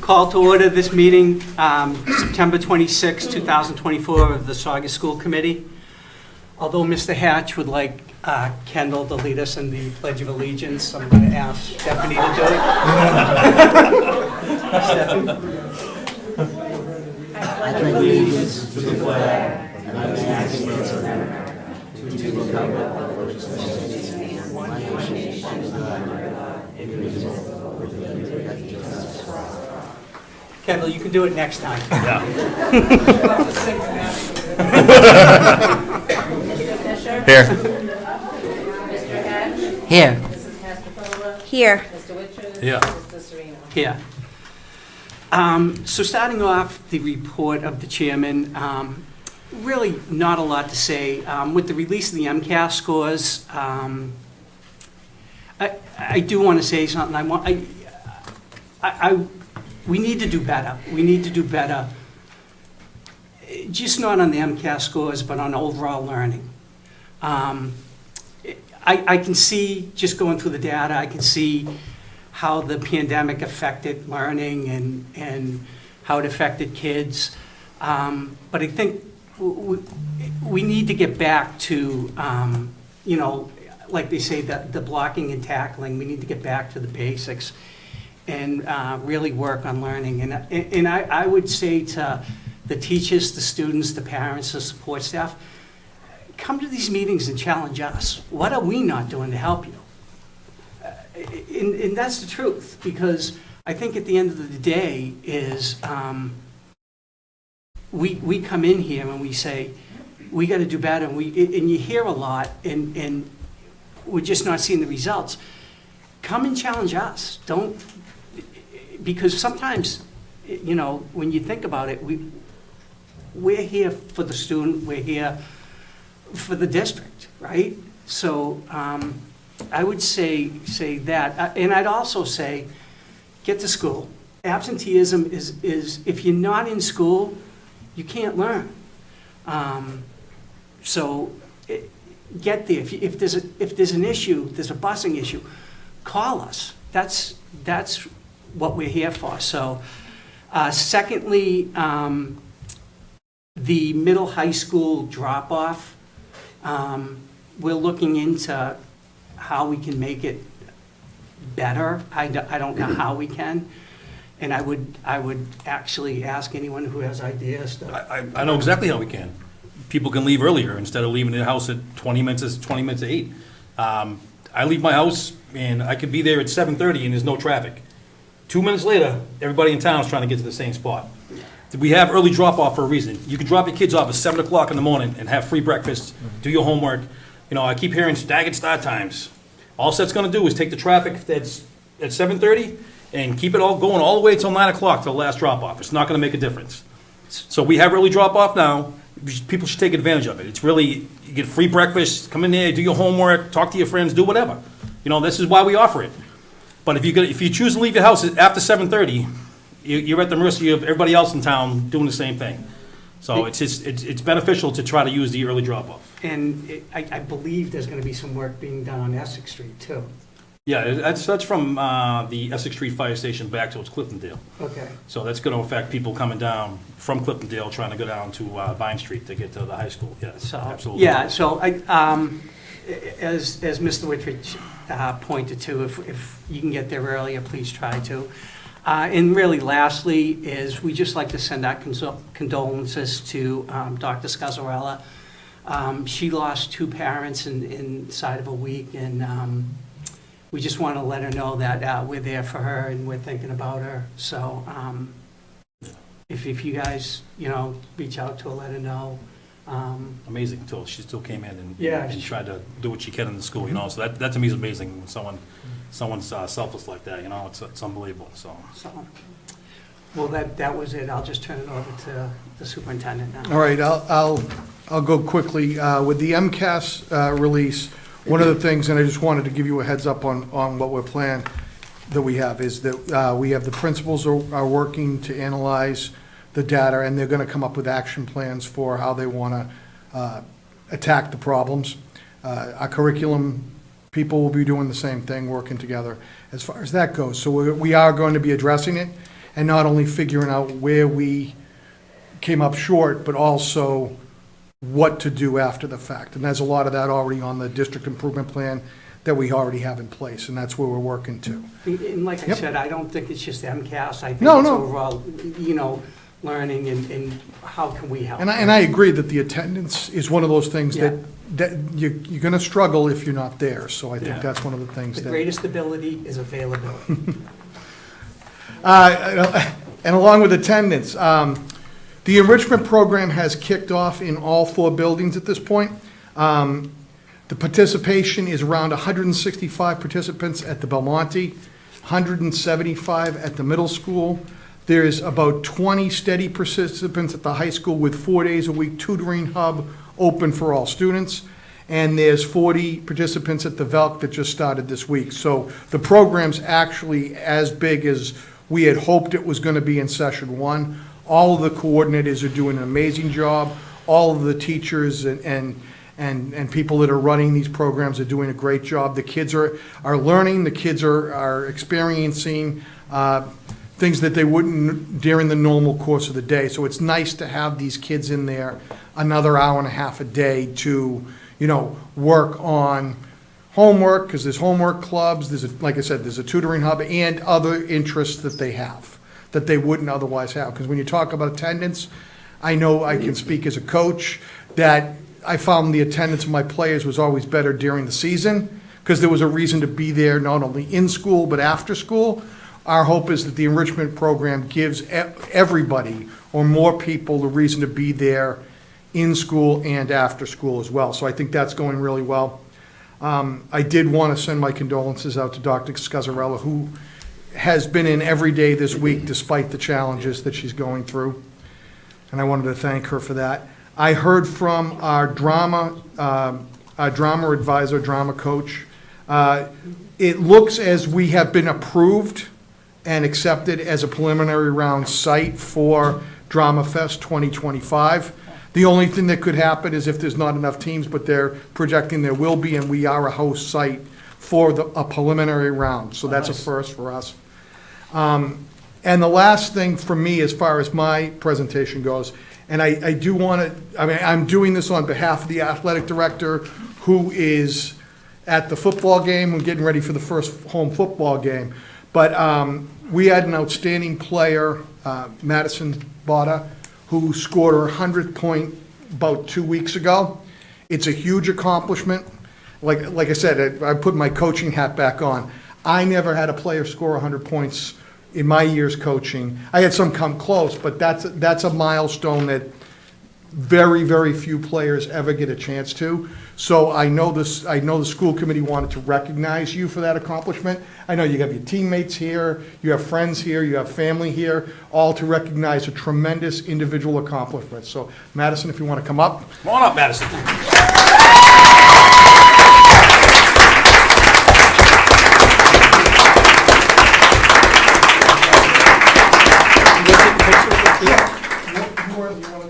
Call to order this meeting, September 26, 2024, of the Saugus School Committee. Although Mr. Hatch would like Kendall to lead us in the Pledge of Allegiance, I'm going to ask Stephanie to do it. Stephanie? I pledge allegiance to the flag of the United States of America, to the republic for which it stands, one nation, under God, indivisible, with liberty and justice for all. Kendall, you can do it next time. Mr. Fisher? Here. Mr. Hatch? Here. Mrs. Castropola? Here. Mr. Witcher? Yeah. Mr. Sereno? Yeah. So starting off the report of the chairman, really not a lot to say. With the release of the MCAS scores, I do want to say something. We need to do better. We need to do better, just not on the MCAS scores, but on overall learning. I can see, just going through the data, I can see how the pandemic affected learning and how it affected kids. But I think we need to get back to, like they say, the blocking and tackling. We need to get back to the basics and really work on learning. And I would say to the teachers, the students, the parents, the support staff, come to these meetings and challenge us. What are we not doing to help you? And that's the truth, because I think at the end of the day is we come in here and we say, we got to do better, and you hear a lot, and we're just not seeing the results. Come and challenge us. Don't, because sometimes, when you think about it, we're here for the student, we're here for the district, right? So I would say that, and I'd also say, get to school. Absenteeism is if you're not in school, you can't learn. So get there. If there's an issue, there's a busing issue, call us. That's what we're here for. So, secondly, the middle high school drop-off, we're looking into how we can make it better. I don't know how we can, and I would actually ask anyone who has ideas to. I know exactly how we can. People can leave earlier instead of leaving the house at 20 minutes to 8. I leave my house and I could be there at 7:30 and there's no traffic. 2 minutes later, everybody in town is trying to get to the same spot. We have early drop-off for a reason. You can drop your kids off at 7 o'clock in the morning and have free breakfast, do your homework. I keep hearing staggered start times. All that's going to do is take the traffic that's at 7:30 and keep it all going all the way till 9 o'clock to the last drop-off. It's not going to make a difference. So we have early drop-off now. People should take advantage of it. It's really, you get free breakfast, come in there, do your homework, talk to your friends, do whatever. This is why we offer it. But if you choose to leave your house after 7:30, you're at the mercy of everybody else in town doing the same thing. So it's beneficial to try to use the early drop-off. And I believe there's going to be some work being done on Essex Street, too. Yeah, that's from the Essex Street Fire Station back towards Cliftondale. Okay. So that's going to affect people coming down from Cliftondale, trying to go down to Vine Street to get to the high school. Yes, So, absolutely. yeah, so as Mr. Whitridge pointed to, if you can get there earlier, please try to. And really, lastly, is we just like to send our condolences to Dr. Scazzarella. She lost 2 parents inside of a week, and we just want to let her know that we're there for her and we're thinking about her. So if you guys, reach out to her, let her know. Amazing. She still came in and tried to do what she can in the school. So that to me is amazing when someone's selfless like that. It's unbelievable. So Well, that was it. I'll just turn it over to the superintendent now. All right, I'll go quickly. With the MCAS release, one of the things, and I just wanted to give you a heads up on what we're planning that we have, is that we have the principals are working to analyze the data, and they're going to come up with action plans for how they want to attack the problems. Our curriculum people will be doing the same thing, working together as far as that goes. So we are going to be addressing it, and not only figuring out where we came up short, but also what to do after the fact. And there's a lot of that already on the district improvement plan that we already have in place, and that's where we're working to. And like I Yep. said, I don't think it's just MCAS. I think No, it's no. overall, learning and how can we help? And I agree that the attendance is one of those things Yeah. that you're gonna struggle if you're not there, so I think Yeah. that's one of the things The that. greatest ability is availability. And along with attendance, the enrichment program has kicked off in all 4 buildings at this point. The participation is around 165 participants at the Belmonte, 175 at the middle school. There's about 20 steady participants at the high school with 4 days a week tutoring hub open for all students. And there's 40 participants at the VELC that just started this week. So the program's actually as big as we had hoped it was going to be in session 1. All of the coordinators are doing an amazing job. All of the teachers and people that are running these programs are doing a great job. The kids are learning, the kids are experiencing things that they wouldn't during the normal course of the day. So it's nice to have these kids in there another hour and a half a day to, work on homework, because there's homework clubs, like I said, there's a tutoring hub and other interests that they have, that they wouldn't otherwise have. Because when you talk about attendance, I know I can speak as a coach that I found the attendance of my players was always better during the season, because there was a reason to be there not only in school but after school. Our hope is that the enrichment program gives everybody or more people the reason to be there in school and after school as well. So I think that's going really well. I did want to send my condolences out to Dr. Scazzarella, who has been in every day this week despite the challenges that she's going through. And I wanted to thank her for that. I heard from our drama advisor, drama coach. It looks as we have been approved and accepted as a preliminary round site for Drama Fest 2025. The only thing that could happen is if there's not enough teams, but they're projecting there will be, and we are a host site for a preliminary round. So that's a first for us. And the last thing for me, as far as my presentation goes, and I do want to, I'm doing this on behalf of the athletic director who is at the football game and getting ready for the first home football game. But we had an outstanding player, Madison Botta, who scored her 100th point about 2 weeks ago. It's a huge accomplishment. Like I said, I put my coaching hat back on. I never had a player score 100 points in my years coaching. I had some come close, but that's a milestone that very, very few players ever get a chance to. So I know the school committee wanted to recognize you for that accomplishment. I know you have your teammates here, you have friends here, you have family here, all to recognize a tremendous individual accomplishment. So Madison, if you want to come up. Come on up, Madison.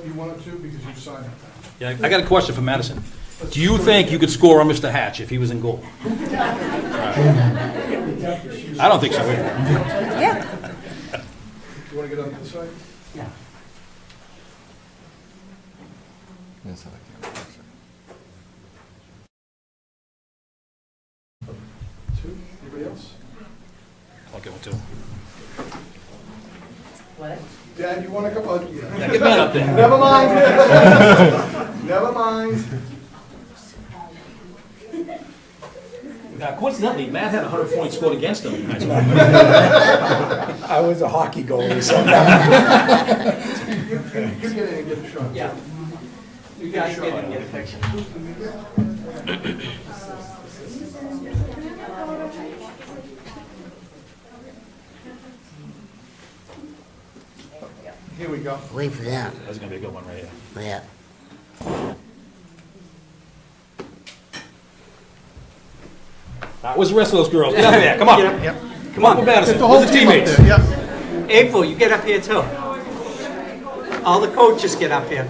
You wanted to because you signed it. Yeah, I got a question for Madison. Do you think you could score on Mr. Hatch if he was in goal? I don't think so. Yeah. You want to get on this side? Yeah. That's how I can. Two? Anybody else? I'll get one too. Dad, you want to come on? Yeah, get Matt up there. Never mind. Never mind. Coincidentally, Matt had 100 points scored against him in high school. I was a hockey goalie, so. You get in and get a shot. Yeah. You guys get in and get a picture. Here we go. Wait for that. That's gonna be a good one right here. Yeah. Where's the rest of those girls? Get up there, come on. Yep. Come on. Up with Madison. Get the whole Where's the team up teammates? there, yeah. April, you get up here too. All the coaches get up here.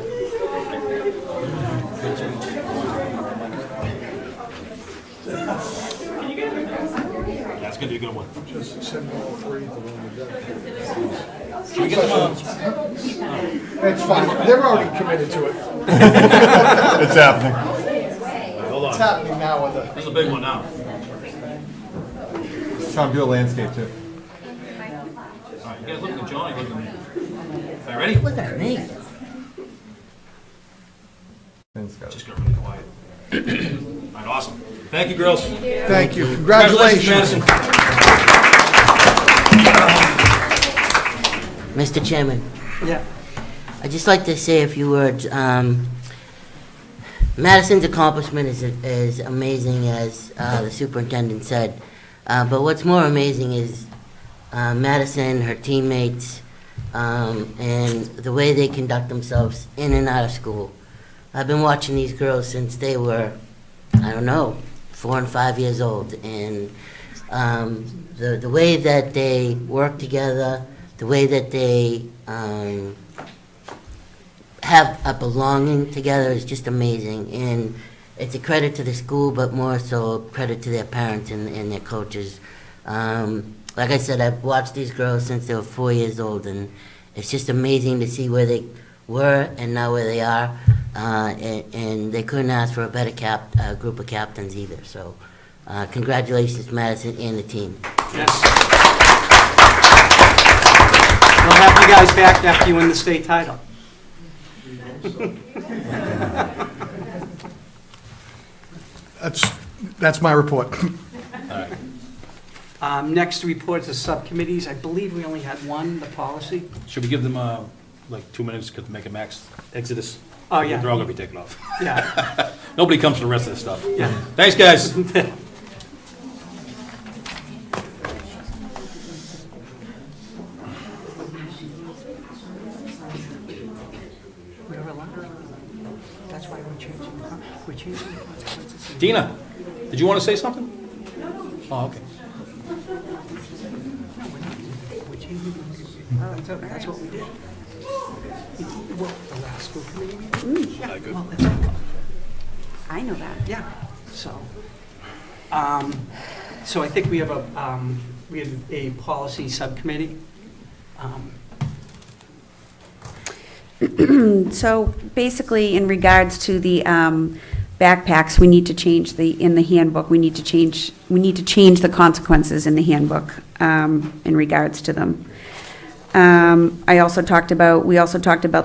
That's gonna be a good one. Just send all three. Should we get them, It's fine, they're already committed to it. It's happening. hold It's on, happening now with the. this is a big one now. Tom, do a landscape too. All right, you guys looking at John, you looking at me? All right, ready? Look at me. Thanks, guys. Just got really quiet. All right, awesome. Thank you, girls. Thank you, congratulations. Madison. Mr. Chairman, Yeah. I'd just like to say a few words. Madison's accomplishment is as amazing as the superintendent said. But what's more amazing is Madison, her teammates, and the way they conduct themselves in and out of school. I've been watching these girls since they were, I don't know, 4 and 5 years old. And the way that they work together, the way that they have a belonging together is just amazing. And it's a credit to the school, but more so credit to their parents and their coaches. Like I said, I've watched these girls since they were 4 years old, and it's just amazing to see where they were and now where they are. And they couldn't ask for a better group of captains either. So congratulations, Madison and the team. Yes. We'll have you guys back after you win the state title. That's my report. Next report is subcommittees. I believe we only had one, the policy. Should we give them, like 2 minutes to make a max exodus? Oh, yeah. They're all gonna be taken off. Yeah, Nobody comes for the rest of this stuff. yeah. Thanks, guys. That's why we're changing the consequences. Dina, did you want to say something? Oh, okay. We're changing. That's what we did. Well, the last school committee meeting? Yeah, well, that's what- I know that. yeah, so. So I think we have a policy subcommittee. So basically, in regards to the backpacks, we need to change in the handbook, we need to change the consequences in the handbook in regards to them. We also talked about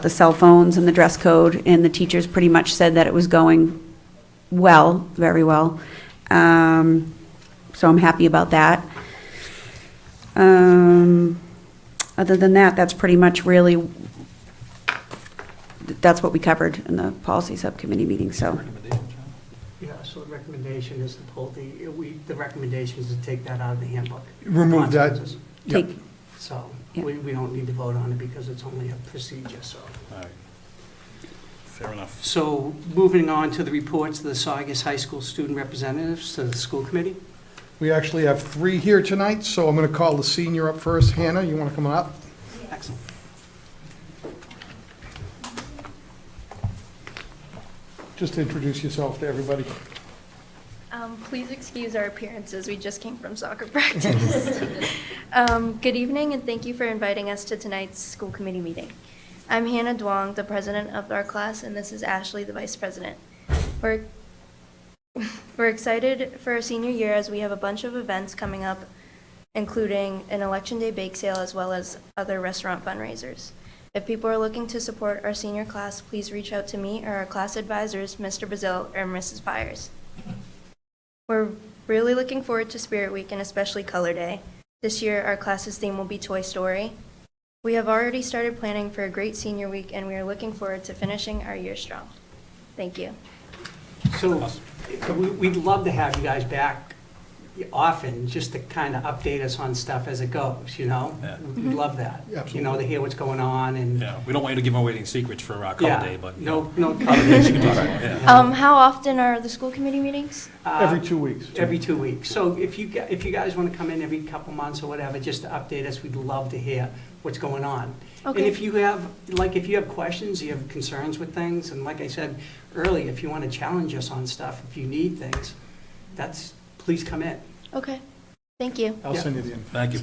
the cell phones and the dress code, and the teachers pretty much said that it was going well, very well. So I'm happy about that. Other than that, that's pretty much really, that's what we covered in the policy subcommittee meeting, so. Yeah, so the recommendation is to pull the recommendation is to take that out of the handbook. Remove that. Consequences. Yep. Take, So Yeah. we don't need to vote on it because it's only a procedure, so. All right. Fair enough. So moving on to the reports of the Saugus High School student representatives to the school committee. We actually have 3 here tonight, so I'm going to call the senior up first. Hannah, you want to come up? Excellent. Just introduce yourself to everybody. Please excuse our appearances. We just came from soccer practice. Good evening, and thank you for inviting us to tonight's school committee meeting. I'm Hannah Duong, the president of our class, and this is Ashley, the vice president. We're excited for our senior year as we have a bunch of events coming up, including an Election Day bake sale as well as other restaurant fundraisers. If people are looking to support our senior class, please reach out to me or our class advisors, Mr. Bazil or Mrs. Byers. We're really looking forward to Spirit Week and especially Color Day. This year, our class's theme will be Toy Story. We have already started planning for a great senior week, and we are looking forward to finishing our year strong. Thank you. So we'd love to have you guys back often, just to kind of update us on stuff as it goes, you know? Yeah. We'd love that, you Absolutely. know, to hear what's going on and. Yeah, we don't want you to give away any secrets for Color Yeah, Day, but. No Other things you can talk about, yeah. How often are the school committee meetings? Every 2 weeks. Every 2 weeks. So if you guys want to come in every couple months or whatever, just to update us, we'd love to hear what's going on. And Okay. if you have questions, you have concerns with things, and like I said earlier, if you want to challenge us on stuff, if you need things, please come in. Okay. Thank you. I'll send you the info. Thank you.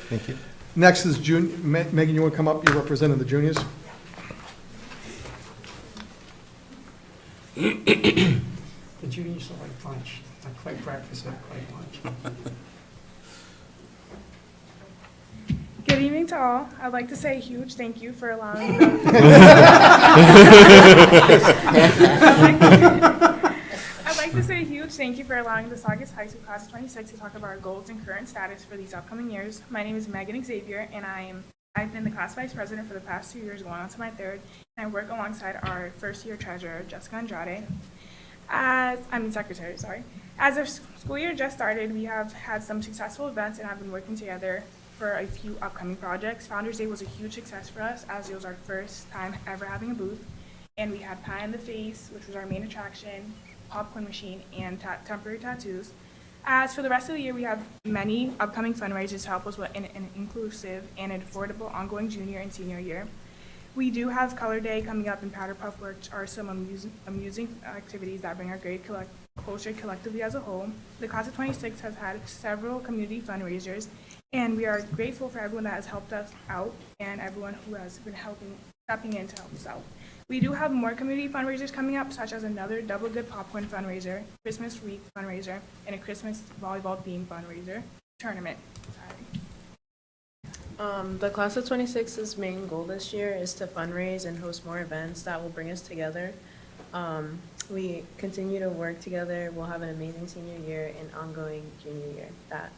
Thank you. Next is Megan, you want to come up? You're representing the juniors. The juniors are like lunch, not quite breakfast, not quite lunch. Good evening to all. I'd like to say a huge thank you for allowing I'd like to say a huge thank you for allowing the Saugus High School Class of 26 to talk about our goals and current status for these upcoming years. My name is Megan Xavier, and I've been the class vice president for the past 2 years, going on to my third, and I work alongside our first-year treasurer, Jessica Andrade. Secretary, sorry. As the school year just started, we have had some successful events and have been working together for a few upcoming projects. Founders Day was a huge success for us, as it was our first time ever having a booth. And we had Pie in the Face, which was our main attraction, popcorn machine, and temporary tattoos. As for the rest of the year, we have many upcoming fundraisers to help us with an inclusive and affordable ongoing junior and senior year. We do have Color Day coming up, and Powder Puff, which are some amusing activities that bring our grade closer collectively as a whole. The class of 26 has had several community fundraisers, and we are grateful for everyone that has helped us out and everyone who has been stepping in to help us out. We do have more community fundraisers coming up, such as another Double Good Popcorn fundraiser, Christmas Week fundraiser, and a Christmas volleyball theme fundraiser tournament. The class of 26's main goal this year is to fundraise and host more events that will bring us together. We continue to work together. We'll have an amazing senior year and ongoing junior year that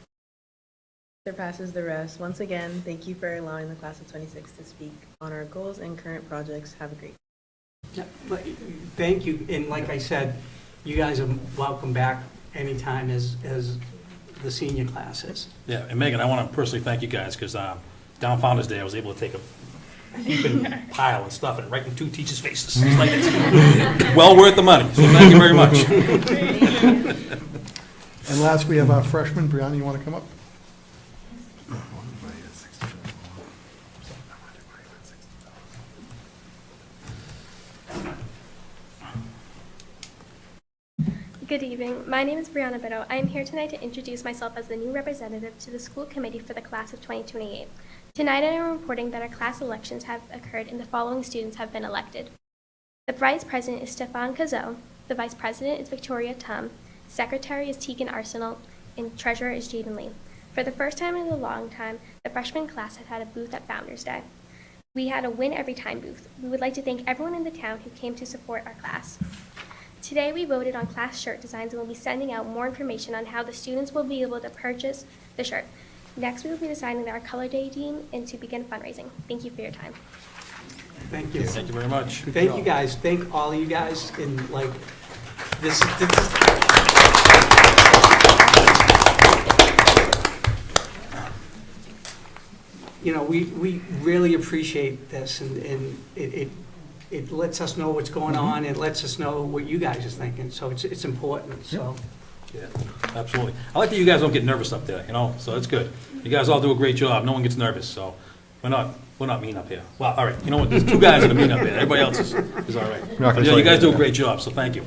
surpasses the rest. Once again, thank you for allowing the class of 26 to speak on our goals and current projects. Have a great day. Yeah, but thank you, and like I said, you guys are welcome back anytime as the senior classes. Yeah, and Megan, I want to personally thank you guys, because down Founder's Day, I was able to take a heaping pile and stuff and right in 2 teachers' faces. It's like, it's well worth the money, so thank you very much. And last, we have our freshman. Brianna, you want to come up? Good evening. My name is Brianna Bitto. I am here tonight to introduce myself as the new representative to the school committee for the class of 2028. Tonight I am reporting that our class elections have occurred and the following students have been elected. The vice president is Stefan Cazot. The vice president is Victoria Tum. Secretary is Tegan Arsenal. And treasurer is Jaden Lee. For the first time in a long time, the freshman class had a booth at Founders Day. We had a win every time booth. We would like to thank everyone in the town who came to support our class. Today we voted on class shirt designs and will be sending out more information on how the students will be able to purchase the shirt. Next we will be deciding our Color Day team and to begin fundraising. Thank you for your time. Thank you. Thank you very much. Thank you guys. Thank all of you guys. And like this you know, we really appreciate this, and it lets us know what's going on. It lets us know what you guys are thinking. So it's important. So. Yeah, absolutely. I like that you guys don't get nervous up there, you know, so that's good. You guys all do a great job. No one gets nervous, so we're not mean up here. Well, all right, you know what, there's 2 guys that are mean up here. Everybody else is all right. But yeah, you guys do a great job, so thank you.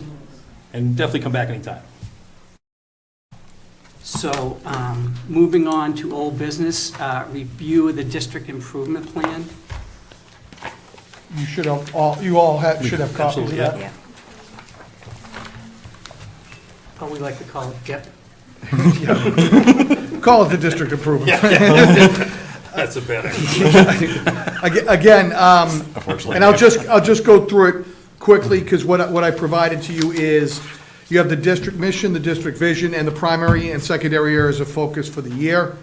And definitely come back anytime. So, moving on to old business, review of the district improvement plan. You should have should have copies of Absolutely, that. Yeah. Oh, we like to call it DIP. Call it the district improvement. That's a better. Again, and I'll just go through it quickly, because what I provided to you is, you have the district mission, the district vision, and the primary and secondary areas of focus for the year.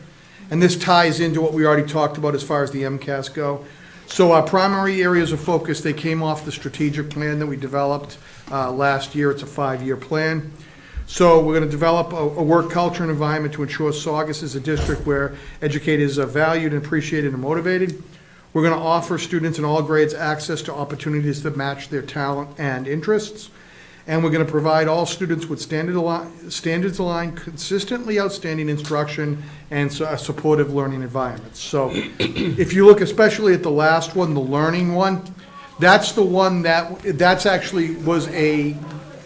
And this ties into what we already talked about as far as the MCAS go. So our primary areas of focus, they came off the strategic plan that we developed last year. It's a 5-year plan. So we're going to develop a work culture and environment to ensure Saugus is a district where educators are valued and appreciated and motivated. We're going to offer students in all grades access to opportunities that match their talent and interests. And we're going to provide all students with standards-aligned, consistently outstanding instruction and a supportive learning environment. So if you look especially at the last one, the learning one, that's the one that's actually was an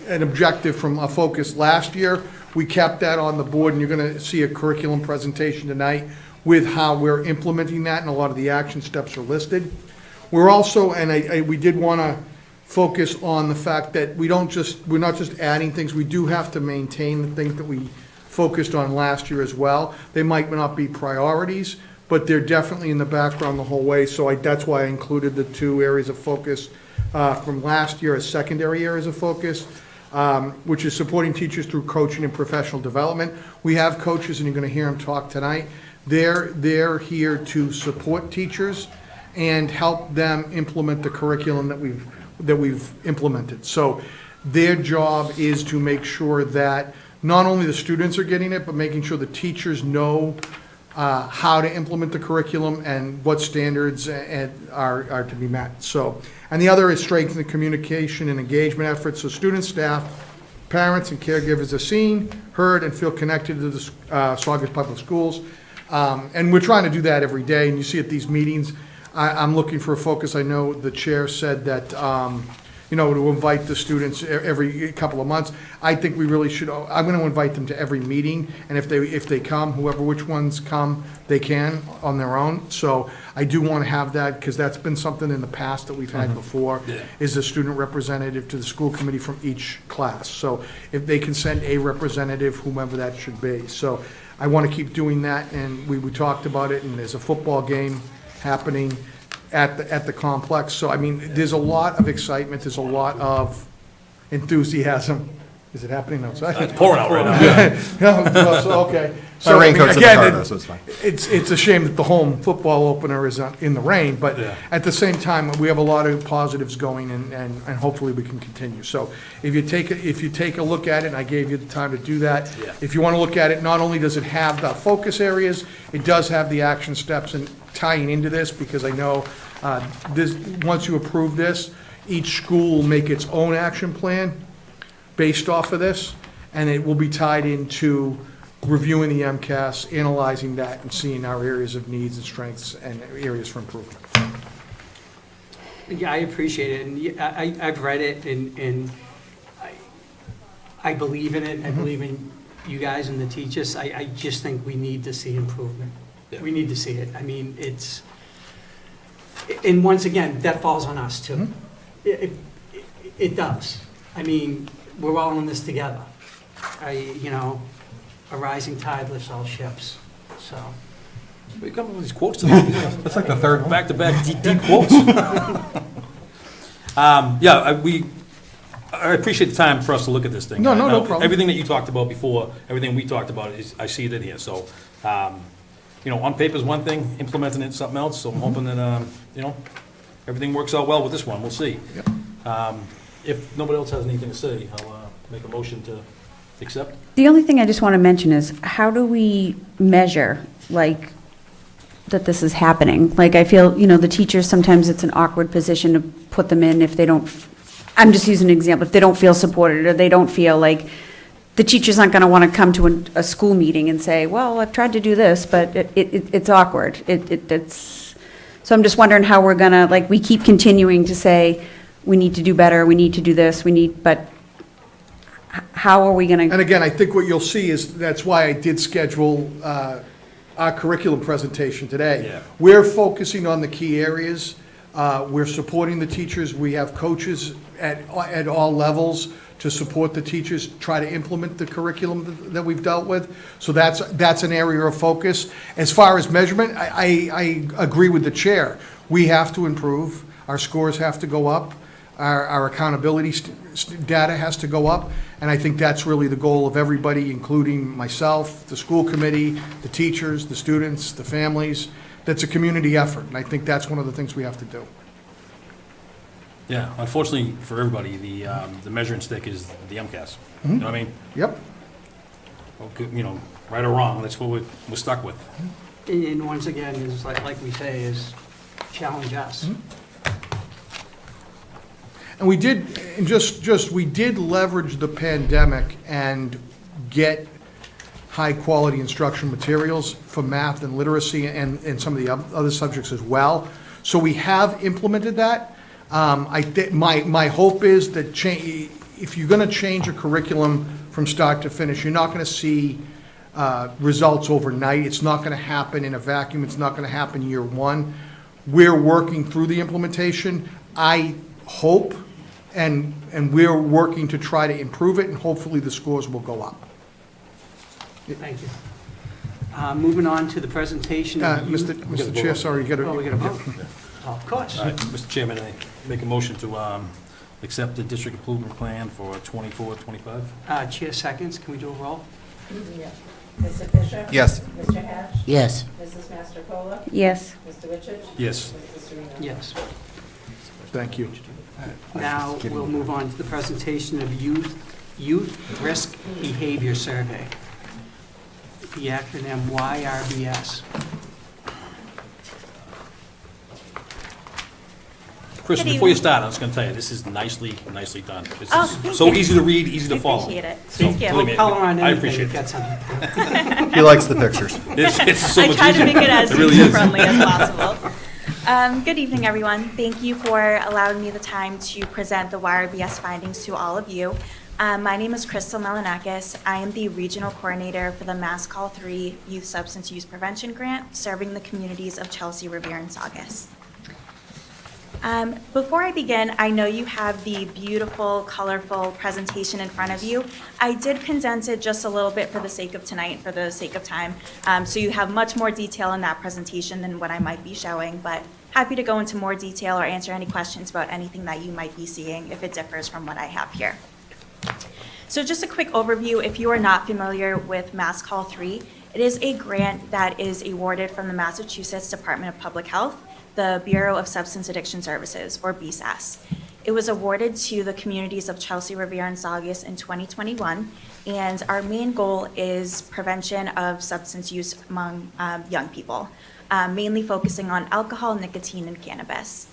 objective from a focus last year. we kept that on the board, and you're going to see a curriculum presentation tonight with how we're implementing that, and a lot of the action steps are listed. We're also, and we did want to focus on the fact that we're not just adding things, we do have to maintain the things that we focused on last year as well. They might not be priorities, but they're definitely in the background the whole way, so that's why I included the 2 areas of focus from last year as secondary areas of focus, which is supporting teachers through coaching and professional development. We have coaches, and you're going to hear them talk tonight. They're here to support teachers and help them implement the curriculum that we've implemented. So their job is to make sure that not only the students are getting it, but making sure the teachers know how to implement the curriculum and what standards are to be met. So, and the other is strengthening communication and engagement efforts, so students, staff, parents, and caregivers are seen, heard, and feel connected to the Saugus Public Schools. And we're trying to do that every day, and you see at these meetings, I'm looking for a focus. I know the chair said that, to invite the students every couple of months. I think we really should, I'm going to invite them to every meeting, and if they come, which ones come, they can on their own. So I do want to have that, because that's been something in the past that we've had before, is a student representative to the school committee from each class. So if they can send a representative, whomever that should be. So I want to keep doing that, and we talked about it, and there's a football game happening at the complex. So, I mean, there's a lot of excitement, there's a lot of enthusiasm. Is it happening outside? It's pouring out right now. No, so, okay. My raincoat's in the car, though, so it's fine. It's a shame that the home football opener is in the rain, but at the same time, we have a lot of positives going, and hopefully we can continue. So if you take a look at it, and I gave you the time to do that, if you want to look at it, not only does it have the focus areas, it does have the action steps and tying into this, because I know once you approve this, each school will make its own action plan based off of this, and it will be tied into reviewing the MCAS, analyzing that, and seeing our areas of needs and strengths and areas for improvement. Yeah, I appreciate it, and I've read it, and I believe in it. I believe in you guys and the teachers. I just think we need to see improvement. We need to see it. I mean, and once again, that falls on us too. It does. I mean, we're all in this together. A rising tide lifts all ships, so. We come up with these quotes tonight. That's like the third one. Back-to-back deep quotes. I appreciate the time for us to look at this thing. No Now, problem. Everything that you talked about before, everything we talked about, I see it in here. So, on paper is one thing, implementing it is something else. So I'm hoping that, everything works out well with this one. We'll see. If nobody else has anything to say, I'll make a motion to accept. The only thing I just want to mention is, how do we measure, that this is happening? I feel, the teachers, sometimes it's an awkward position to put them in if they don't, I'm just using an example, if they don't feel supported, or they don't feel like, the teacher's not going to want to come to a school meeting and say, well, I've tried to do this, but it's awkward. So I'm just wondering how we're going to, we keep continuing to say, we need to do better, we need to do this, but how are we going to? And again, I think what you'll see is, that's why I did schedule our curriculum presentation today. Yeah. We're focusing on the key areas. We're supporting the teachers. We have coaches at all levels to support the teachers, try to implement the curriculum that we've dealt with. So that's an area of focus. As far as measurement, I agree with the chair. We have to improve. Our scores have to go up. Our accountability data has to go up, and I think that's really the goal of everybody, including myself, the school committee, the teachers, the students, the families. That's a community effort, and I think that's one of the things we have to do. Yeah, unfortunately for everybody, the measuring stick is the MCAS. You know what I mean? Yep. Okay, right or wrong, that's what we're stuck with. And once again, is like we say, is challenge us. And we did, we did leverage the pandemic and get high-quality instructional materials for math and literacy and some of the other subjects as well. So we have implemented that. My hope is that if you're going to change a curriculum from start to finish. You're not going to see results overnight. It's not going to happen in a vacuum. It's not going to happen year one. We're working through the implementation. I hope, and we're working to try to improve it, and hopefully the scores will go up. Thank you. Moving on to the presentation of youth. Mr. Chair, sorry, you got to... Oh, we got to vote? Oh, of course. All right, Mr. Chairman, I make a motion to accept the district improvement plan for 24-25. Chair seconds, can we do a roll? Mr. Fisher? Yes. Mr. Hatch? Yes. Mrs. Mastrocola? Yes. Mr. Richards? Yes. Mr. Sereno? Yes. Thank you. Now, we'll move on to the presentation of Youth Risk Behavior Survey, the acronym YRBS. Chris, Good before you evening. start, I was going to tell you, this is nicely done. This Oh, is thank so you. easy to read, easy to I follow. appreciate it. So, Thank you. believe me, Color on I anything, appreciate you've it. got something. He likes the pictures. It's so I much try to easier. make it as really is. user-friendly as possible. Good evening, everyone. Thank you for allowing me the time to present the YRBS findings to all of you. My name is Crystal Melanakis. I am the Regional Coordinator for the Mass Call 3 Youth Substance Use Prevention Grant, serving the communities of Chelsea, Revere, and Saugus. Before I begin, I know you have the beautiful, colorful presentation in front of you. I did condense it just a little bit for the sake of tonight, for the sake of time, so you have much more detail in that presentation than what I might be showing, but happy to go into more detail or answer any questions about anything that you might be seeing if it differs from what I have here. So just a quick overview, if you are not familiar with Mass Call 3, it is a grant that is awarded from the Massachusetts Department of Public Health, the Bureau of Substance Addiction Services, or BSAS. It was awarded to the communities of Chelsea, Revere, and Saugus in 2021, and our main goal is prevention of substance use among young people, mainly focusing on alcohol, nicotine, and cannabis.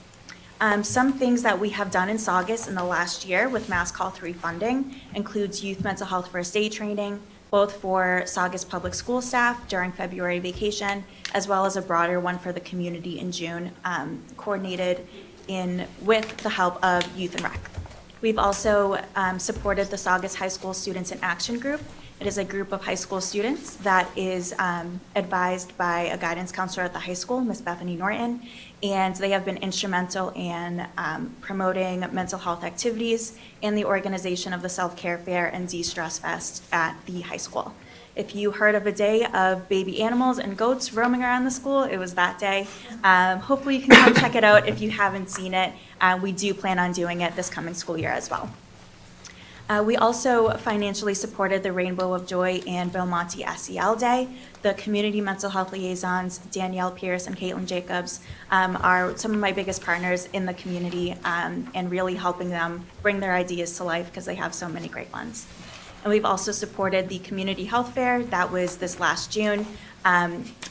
Some things that we have done in Saugus in the last year with Mass Call 3 funding includes youth mental health first aid training, both for Saugus public school staff during February vacation, as well as a broader one for the community in June, coordinated with the help of Youth and Rec. We've also supported the Saugus High School Students in Action Group. It is a group of high school students that is advised by a guidance counselor at the high school, Miss Bethany Norton, and they have been instrumental in promoting mental health activities and the organization of the Self-Care Fair and De-Stress Fest at the high school. If you heard of a day of baby animals and goats roaming around the school, it was that day. Hopefully you can come check it out if you haven't seen it. We do plan on doing it this coming school year as well. We also financially supported the Rainbow of Joy and Belmonte SEL Day. The community mental health liaisons, Danielle Pierce and Caitlin Jacobs, are some of my biggest partners in the community and really helping them bring their ideas to life because they have so many great ones. And we've also supported the Community Health Fair that was this last June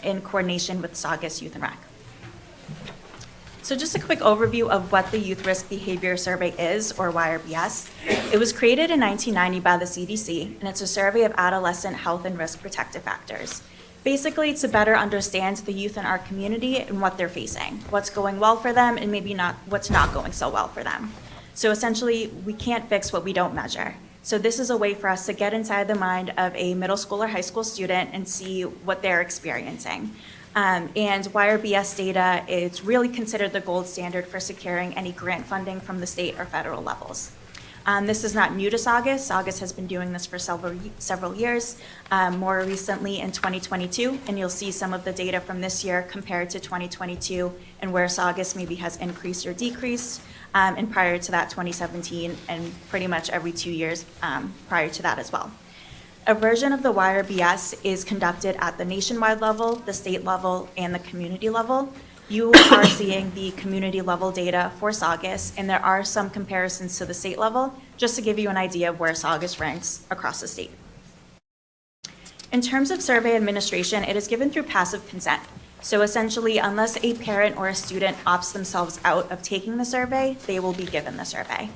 in coordination with Saugus Youth and Rec. So just a quick overview of what the Youth Risk Behavior Survey is, or YRBS. It was created in 1990 by the CDC, and it's a survey of adolescent health and risk protective factors. Basically, it's to better understand the youth in our community and what they're facing, what's going well for them, and maybe not what's not going so well for them. So essentially, we can't fix what we don't measure. So this is a way for us to get inside the mind of a middle school or high school student and see what they're experiencing. And YRBS data is really considered the gold standard for securing any grant funding from the state or federal levels. This is not new to Saugus. Saugus has been doing this for several years, more recently in 2022, and you'll see some of the data from this year compared to 2022 and where Saugus maybe has increased or decreased, and prior to that 2017 and pretty much every 2 years prior to that as well. A version of the YRBS is conducted at the nationwide level, the state level, and the community level. You are seeing the community level data for Saugus, and there are some comparisons to the state level, just to give you an idea of where Saugus ranks across the state. In terms of survey administration, it is given through passive consent. So essentially, unless a parent or a student opts themselves out of taking the survey, they will be given the survey.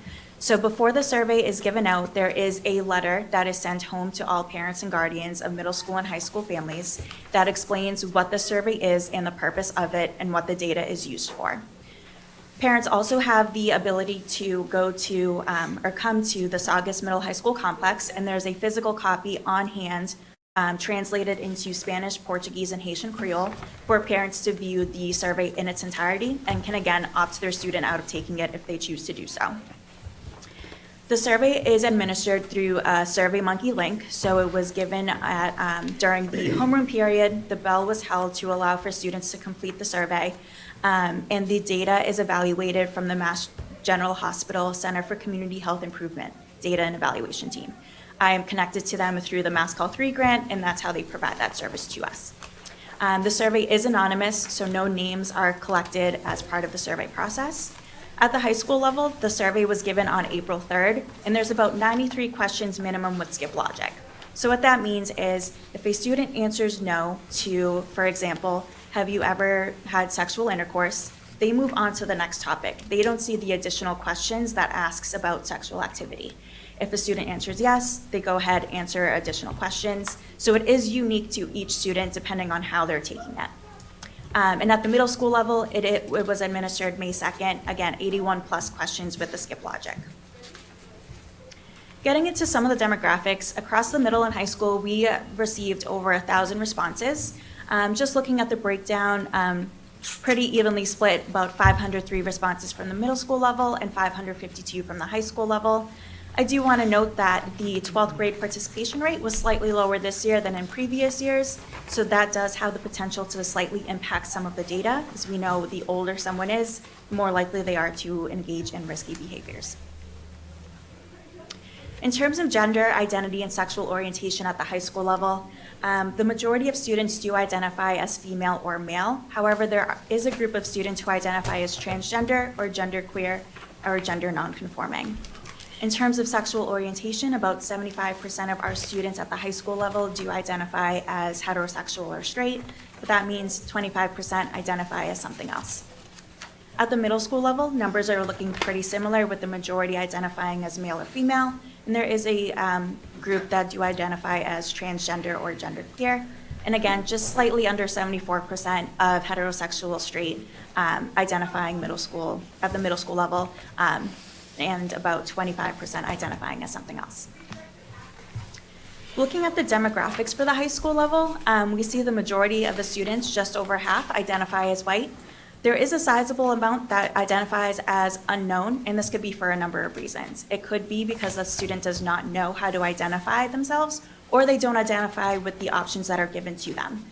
So before the survey is given out, there is a letter that is sent home to all parents and guardians of middle school and high school families that explains what the survey is and the purpose of it and what the data is used for. Parents also have the ability to go to or come to the Saugus Middle High School complex, and there's a physical copy on hand translated into Spanish, Portuguese, and Haitian Creole for parents to view the survey in its entirety and can again opt their student out of taking it if they choose to do so. The survey is administered through a SurveyMonkey link, so it was given during the homeroom period. The bell was held to allow for students to complete the survey, and the data is evaluated from the Mass General Hospital Center for Community Health Improvement Data and Evaluation Team. I am connected to them through the Mass Call 3 grant, and that's how they provide that service to us. The survey is anonymous, so no names are collected as part of the survey process. At the high school level, the survey was given on April 3rd, and there's about 93 questions minimum with skip logic. So what that means is if a student answers no to, for example, have you ever had sexual intercourse, they move on to the next topic. They don't see the additional questions that asks about sexual activity. If a student answers yes, they go ahead, answer additional questions. So it is unique to each student depending on how they're taking it. And at the middle school level, it was administered May 2nd, again, 81 plus questions with the skip logic. Getting into some of the demographics, across the middle and high school, we received over 1,000 responses. Just looking at the breakdown, pretty evenly split, about 503 responses from the middle school level and 552 from the high school level. I do want to note that the 12th grade participation rate was slightly lower this year than in previous years, so that does have the potential to slightly impact some of the data. As we know, the older someone is, the more likely they are to engage in risky behaviors. In terms of gender, identity, and sexual orientation at the high school level, the majority of students do identify as female or male. However, there is a group of students who identify as transgender or genderqueer or gender nonconforming. In terms of sexual orientation, about 75% of our students at the high school level do identify as heterosexual or straight, but that means 25% identify as something else. At the middle school level, numbers are looking pretty similar, with the majority identifying as male or female, and there is a group that do identify as transgender or genderqueer. And again, just slightly under 74% of heterosexual straight identifying at the middle school level, and about 25% identifying as something else. Looking at the demographics for the high school level, we see the majority of the students, just over half, identify as white. There is a sizable amount that identifies as unknown, and this could be for a number of reasons. It could be because the student does not know how to identify themselves, or they don't identify with the options that are given to them.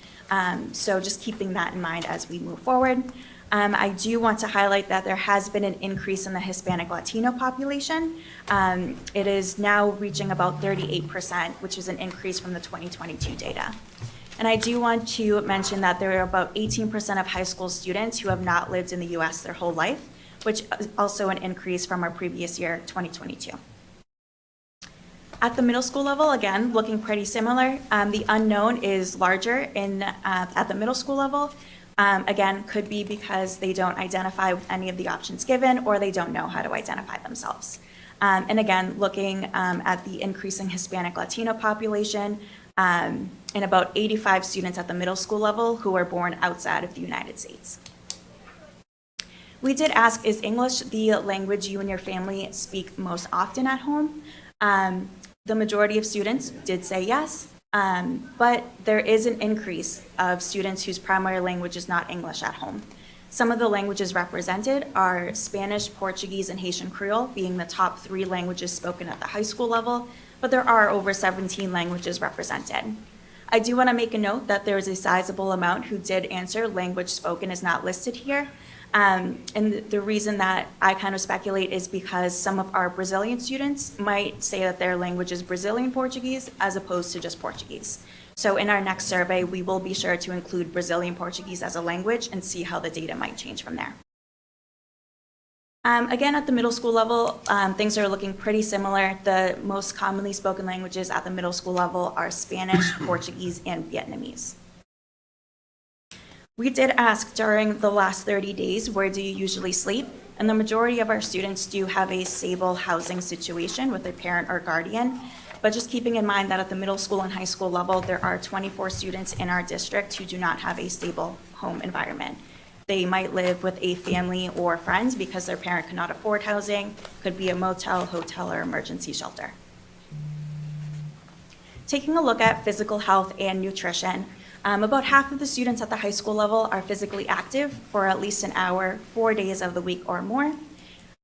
So just keeping that in mind as we move forward. I do want to highlight that there has been an increase in the Hispanic Latino population. It is now reaching about 38%, which is an increase from the 2022 data. And I do want to mention that there are about 18% of high school students who have not lived in the US their whole life, which is also an increase from our previous year, 2022. At the middle school level, again, looking pretty similar. The unknown is larger at the middle school level. Again, could be because they don't identify with any of the options given, or they don't know how to identify themselves. And again, looking at the increasing Hispanic Latino population, and about 85 students at the middle school level who were born outside of the United States. We did ask, is English the language you and your family speak most often at home? The majority of students did say yes. But there is an increase of students whose primary language is not English at home. Some of the languages represented are Spanish, Portuguese, and Haitian Creole, being the top 3 languages spoken at the high school level, but there are over 17 languages represented. I do want to make a note that there is a sizable amount who did answer language spoken is not listed here. And the reason that I kind of speculate is because some of our Brazilian students might say that their language is Brazilian Portuguese as opposed to just Portuguese. So in our next survey, we will be sure to include Brazilian Portuguese as a language and see how the data might change from there. Again, at the middle school level, things are looking pretty similar. The most commonly spoken languages at the middle school level are Spanish, Portuguese, and Vietnamese. We did ask during the last 30 days, where do you usually sleep? And the majority of our students do have a stable housing situation with a parent or guardian. But just keeping in mind that at the middle school and high school level, there are 24 students in our district who do not have a stable home environment. They might live with a family or friends because their parent cannot afford housing, could be a motel, hotel, or emergency shelter. Taking a look at physical health and nutrition, about half of the students at the high school level are physically active for at least an hour, 4 days of the week or more.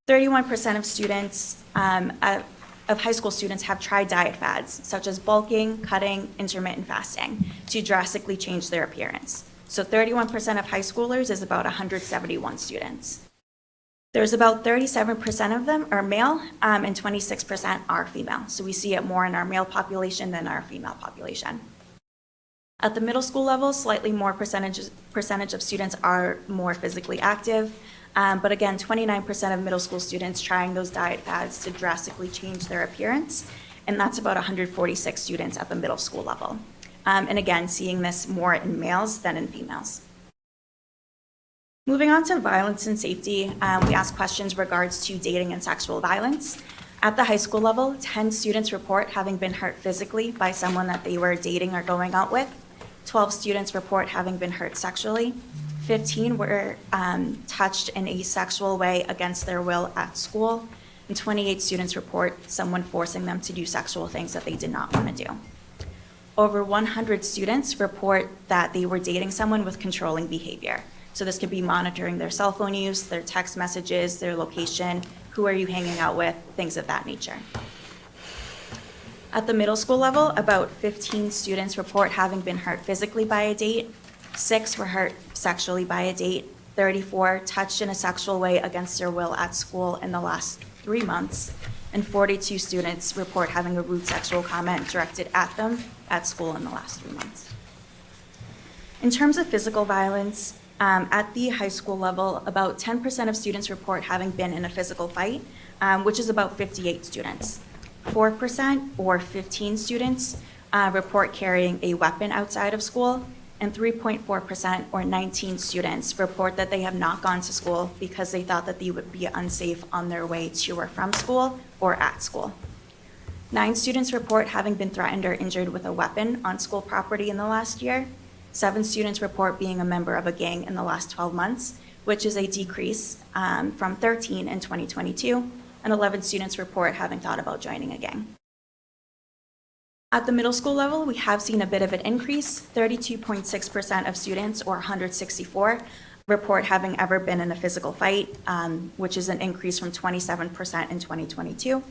31% of students, of high school students have tried diet fads, such as bulking, cutting, intermittent fasting, to drastically change their appearance. So 31% of high schoolers is about 171 students. There's about 37% of them are male, and 26% are female. So we see it more in our male population than our female population. At the middle school level, slightly more percentage of students are more physically active. But again, 29% of middle school students trying those diet fads to drastically change their appearance. And that's about 146 students at the middle school level. And again, seeing this more in males than in females. Moving on to violence and safety, we ask questions regards to dating and sexual violence. At the high school level, 10 students report having been hurt physically by someone that they were dating or going out with. 12 students report having been hurt sexually. 15 were touched in a sexual way against their will at school. And 28 students report someone forcing them to do sexual things that they did not want to do. Over 100 students report that they were dating someone with controlling behavior. So this could be monitoring their cell phone use, their text messages, their location, who are you hanging out with, things of that nature. At the middle school level, about 15 students report having been hurt physically by a date, 6 were hurt sexually by a date, 34 touched in a sexual way against their will at school in the last 3 months, and 42 students report having a rude sexual comment directed at them at school in the last 3 months. In terms of physical violence, at the high school level, about 10% of students report having been in a physical fight, which is about 58 students. 4% or 15 students report carrying a weapon outside of school, and 3.4% or 19 students report that they have not gone to school because they thought that they would be unsafe on their way to or from school or at school. 9 students report having been threatened or injured with a weapon on school property in the last year. 7 students report being a member of a gang in the last 12 months, which is a decrease from 13 in 2022, and 11 students report having thought about joining a gang. At the middle school level, we have seen a bit of an increase. 32.6% of students, or 164, report having ever been in a physical fight, which is an increase from 27% in 2022.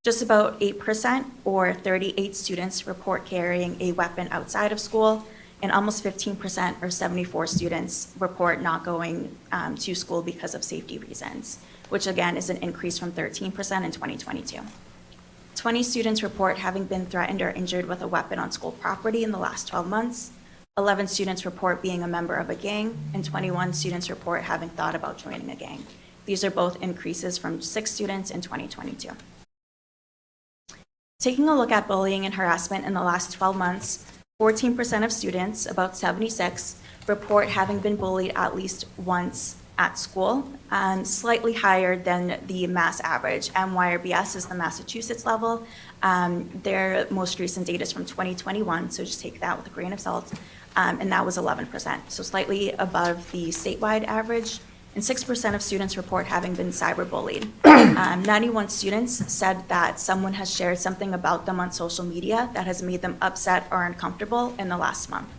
Just about 8%, or 38 students, report carrying a weapon outside of school, and almost 15%, or 74 students, report not going to school because of safety reasons, which again is an increase from 13% in 2022. 20 students report having been threatened or injured with a weapon on school property in the last 12 months. 11 students report being a member of a gang, and 21 students report having thought about joining a gang. These are both increases from 6 students in 2022. Taking a look at bullying and harassment in the last 12 months, 14% of students, about 76, report having been bullied at least once at school, slightly higher than the mass average. MYRBS is the Massachusetts level. Their most recent data is from 2021, so just take that with a grain of salt, and that was 11%, so slightly above the statewide average. And 6% of students report having been cyberbullied. 91 students said that someone has shared something about them on social media that has made them upset or uncomfortable in the last month.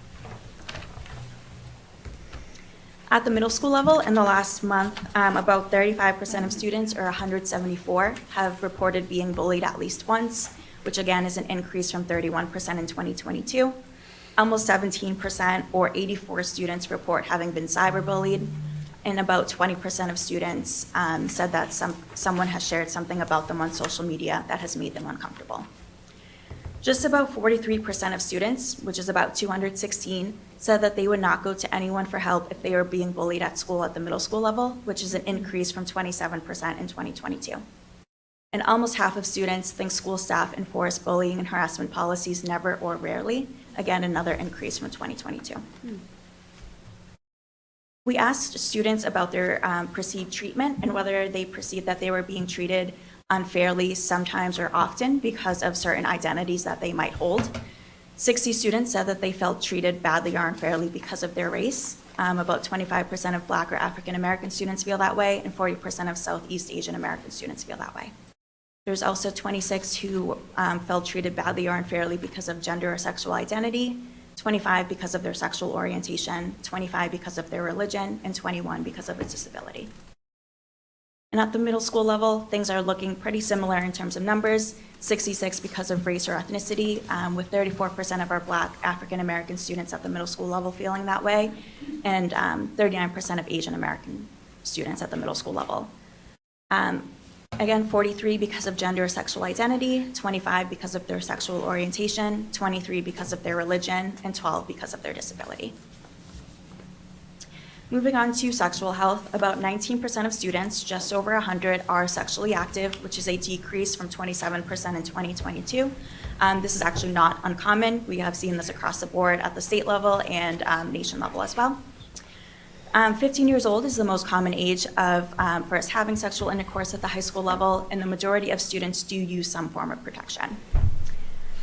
At the middle school level, in the last month, about 35% of students, or 174, have reported being bullied at least once, which again is an increase from 31% in 2022. Almost 17%, or 84 students, report having been cyberbullied. And about 20% of students said that someone has shared something about them on social media that has made them uncomfortable. Just about 43% of students, which is about 216, said that they would not go to anyone for help if they were being bullied at school at the middle school level, which is an increase from 27% in 2022. And almost half of students think school staff enforce bullying and harassment policies never or rarely, again, another increase from 2022. We asked students about their perceived treatment and whether they perceived that they were being treated unfairly sometimes or often because of certain identities that they might hold. 60 students said that they felt treated badly or unfairly because of their race. About 25% of Black or African American students feel that way, and 40% of Southeast Asian American students feel that way. There's also 26 who felt treated badly or unfairly because of gender or sexual identity, 25 because of their sexual orientation, 25 because of their religion, and 21 because of its disability. And at the middle school level, things are looking pretty similar in terms of numbers, 66 because of race or ethnicity, with 34% of our Black African American students at the middle school level feeling that way, and 39% of Asian American students at the middle school level. Again, 43 because of gender or sexual identity, 25 because of their sexual orientation, 23 because of their religion, and 12 because of their disability. Moving on to sexual health, about 19% of students, just over 100, are sexually active, which is a decrease from 27% in 2022. This is actually not uncommon. We have seen this across the board at the state level and nation level as well. 15 years old is the most common age of first having sexual intercourse at the high school level, and the majority of students do use some form of protection.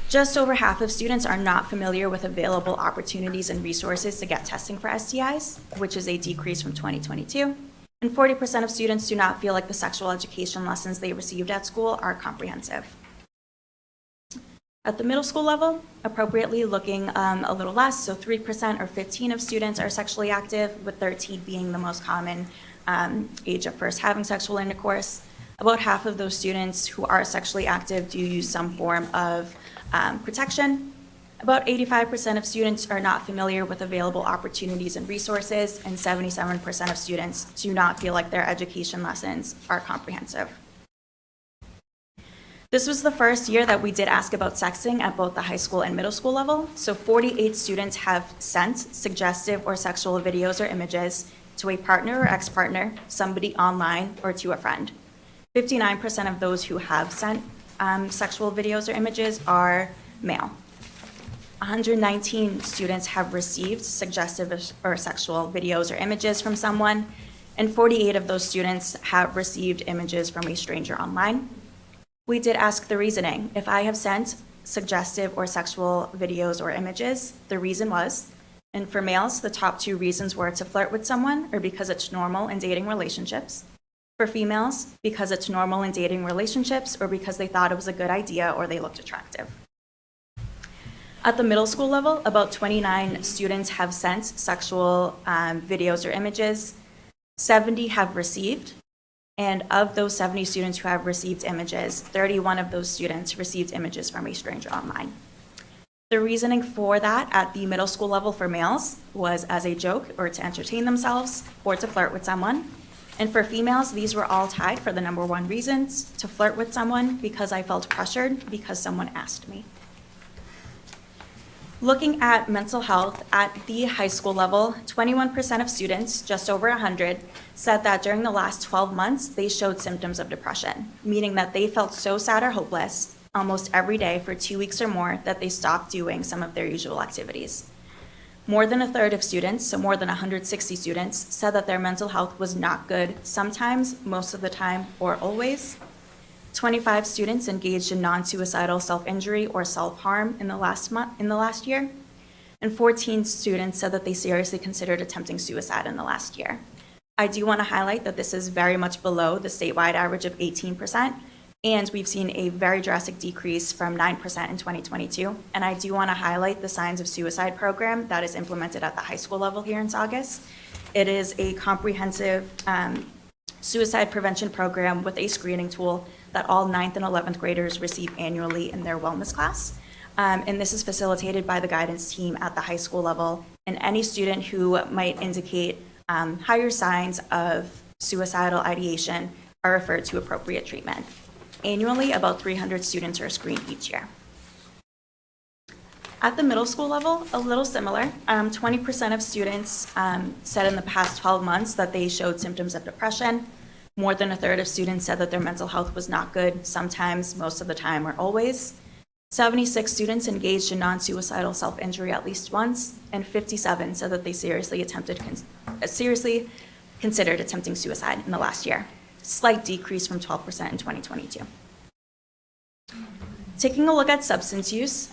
Just over half of students are not familiar with available opportunities and resources to get testing for STIs, which is a decrease from 2022. And 40% of students do not feel like the sexual education lessons they received at school are comprehensive. At the middle school level, appropriately looking a little less, so 3% or 15 of students are sexually active, with 13 being the most common age of first having sexual intercourse. About half of those students who are sexually active do use some form of protection. About 85% of students are not familiar with available opportunities and resources, and 77% of students do not feel like their education lessons are comprehensive. This was the first year that we did ask about sexting at both the high school and middle school level. So 48 students have sent suggestive or sexual videos or images to a partner or ex-partner, somebody online, or to a friend. 59% of those who have sent sexual videos or images are male. 119 students have received suggestive or sexual videos or images from someone, and 48 of those students have received images from a stranger online. We did ask the reasoning. If I have sent suggestive or sexual videos or images, the reason was, and for males, the top two reasons were to flirt with someone or because it's normal in dating relationships. For females, because it's normal in dating relationships or because they thought it was a good idea or they looked attractive. At the middle school level, about 29 students have sent sexual videos or images. 70 have received. And of those 70 students who have received images, 31 of those students received images from a stranger online. The reasoning for that at the middle school level for males was as a joke or to entertain themselves or to flirt with someone. And for females, these were all tied for the number one reasons: to flirt with someone because I felt pressured because someone asked me. Looking at mental health at the high school level, 21% of students, just over 100, said that during the last 12 months, they showed symptoms of depression, meaning that they felt so sad or hopeless almost every day for 2 weeks or more that they stopped doing some of their usual activities. More than a third of students, so more than 160 students, said that their mental health was not good sometimes, most of the time, or always. 25 students engaged in non-suicidal self-injury or self-harm in the last year, and 14 students said that they seriously considered attempting suicide in the last year. I do want to highlight that this is very much below the statewide average of 18%, and we've seen a very drastic decrease from 9% in 2022. And I do want to highlight the Signs of Suicide program that is implemented at the high school level here in Saugus. It is a comprehensive suicide prevention program with a screening tool that all 9th and 11th graders receive annually in their wellness class. And this is facilitated by the guidance team at the high school level. And any student who might indicate higher signs of suicidal ideation are referred to appropriate treatment. Annually, about 300 students are screened each year. At the middle school level, a little similar. 20% of students said in the past 12 months that they showed symptoms of depression. More than a third of students said that their mental health was not good, sometimes, most of the time, or always. 76 students engaged in non-suicidal self-injury at least once, and 57 said that they seriously considered attempting suicide in the last year. Slight decrease from 12% in 2022. Taking a look at substance use,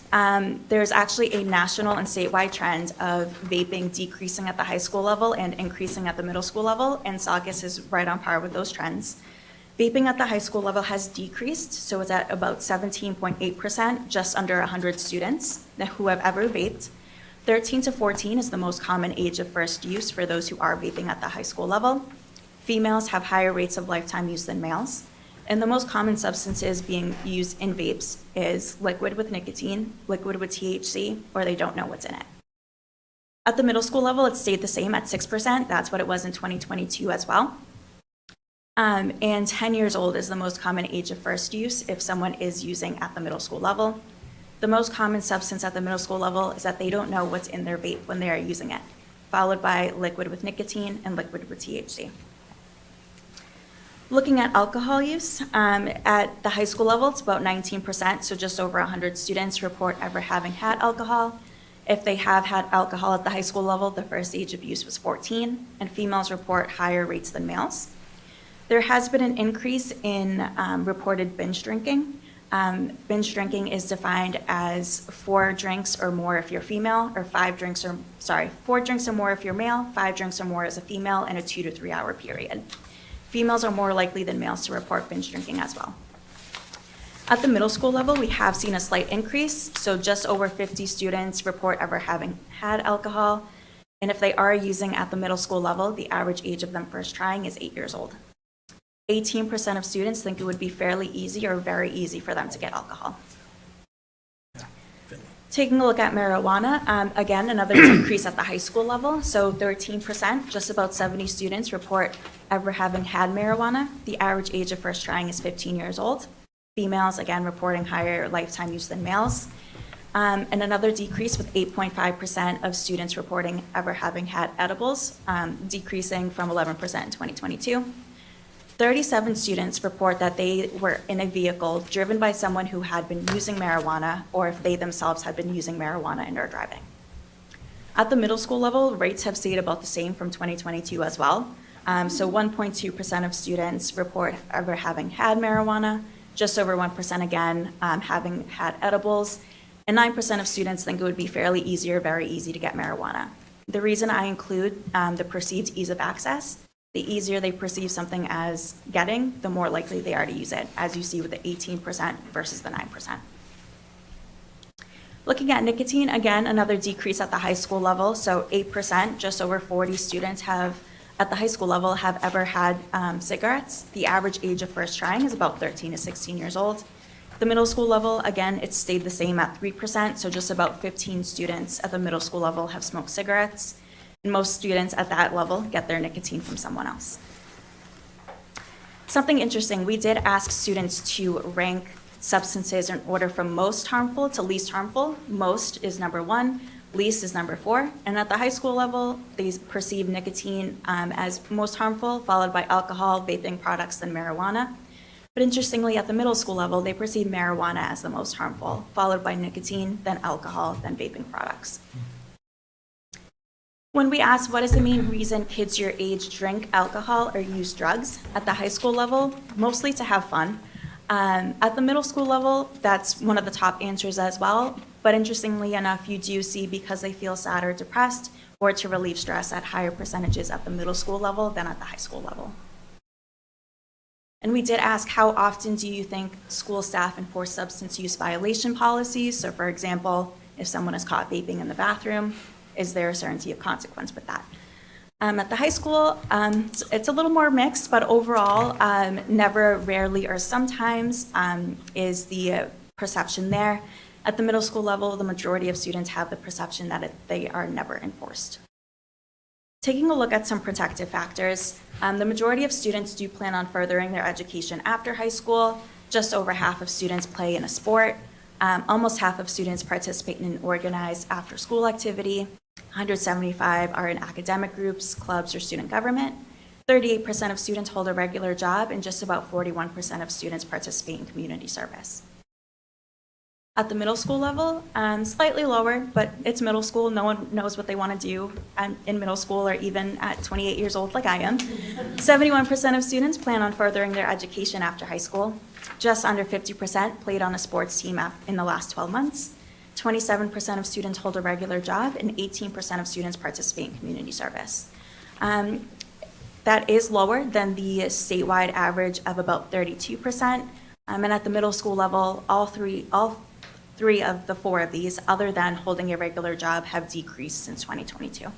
there's actually a national and statewide trend of vaping decreasing at the high school level and increasing at the middle school level, and Saugus is right on par with those trends. Vaping at the high school level has decreased, so it's at about 17.8%, just under 100 students who have ever vaped. 13 to 14 is the most common age of first use for those who are vaping at the high school level. Females have higher rates of lifetime use than males. And the most common substances being used in vapes is liquid with nicotine, liquid with THC, or they don't know what's in it. At the middle school level, it stayed the same at 6%. That's what it was in 2022 as well. And 10 years old is the most common age of first use if someone is using at the middle school level. The most common substance at the middle school level is that they don't know what's in their vape when they are using it, followed by liquid with nicotine and liquid with THC. Looking at alcohol use, at the high school level, it's about 19%, so just over 100 students report ever having had alcohol. If they have had alcohol at the high school level, the first age of use was 14, and females report higher rates than males. There has been an increase in reported binge drinking. Binge drinking is defined as 4 drinks or more if you're female, or 4 drinks or more if you're male, 5 drinks or more as a female, in a 2 to 3 hour period. Females are more likely than males to report binge drinking as well. At the middle school level, we have seen a slight increase, so just over 50 students report ever having had alcohol, and if they are using at the middle school level, the average age of them first trying is 8 years old. 18% of students think it would be fairly easy or very easy for them to get alcohol. Taking a look at marijuana, again, another decrease at the high school level. So 13%, just about 70 students report ever having had marijuana. The average age of first trying is 15 years old. Females, again, reporting higher lifetime use than males. And another decrease with 8.5% of students reporting ever having had edibles, decreasing from 11% in 2022. 37 students report that they were in a vehicle driven by someone who had been using marijuana, or if they themselves had been using marijuana and are driving. At the middle school level, rates have stayed about the same from 2022 as well. So 1.2% of students report ever having had marijuana, just over 1% again having had edibles, and 9% of students think it would be fairly easy or very easy to get marijuana. The reason I include the perceived ease of access, the easier they perceive something as getting, the more likely they are to use it, as you see with the 18% versus the 9%. Looking at nicotine, again, another decrease at the high school level, so 8%, just over 40 students have, at the high school level, have ever had cigarettes. The average age of first trying is about 13 to 16 years old. The middle school level, again, it stayed the same at 3%, so just about 15 students at the middle school level have smoked cigarettes. And most students at that level get their nicotine from someone else. Something interesting, we did ask students to rank substances in order from most harmful to least harmful. Most is number 1, least is number 4. And at the high school level, they perceive nicotine as most harmful, followed by alcohol, vaping products, then marijuana. But interestingly, at the middle school level, they perceive marijuana as the most harmful, followed by nicotine, then alcohol, then vaping products. When we ask what is the main reason kids your age drink alcohol or use drugs, at the high school level, mostly to have fun. At the middle school level, that's one of the top answers as well. But interestingly enough, you do see because they feel sad or depressed or to relieve stress at higher percentages at the middle school level than at the high school level. And we did ask, how often do you think school staff enforce substance use violation policies? So for example, if someone is caught vaping in the bathroom, is there a certainty of consequence with that? At the high school, it's a little more mixed, but overall, never, rarely, or sometimes is the perception there. At the middle school level, the majority of students have the perception that they are never enforced. Taking a look at some protective factors, the majority of students do plan on furthering their education after high school. Just over half of students play in a sport. Almost half of students participate in an organized after-school activity. 175 are in academic groups, clubs, or student government. 38% of students hold a regular job, and just about 41% of students participate in community service. At the middle school level, slightly lower, but it's middle school. No one knows what they want to do in middle school or even at 28 years old like I am. 71% of students plan on furthering their education after high school. Just under 50% played on a sports team in the last 12 months. 27% of students hold a regular job, and 18% of students participate in community service. That is lower than the statewide average of about 32%. And at the middle school level, all three of the four of these, other than holding a regular job, have decreased since 2022.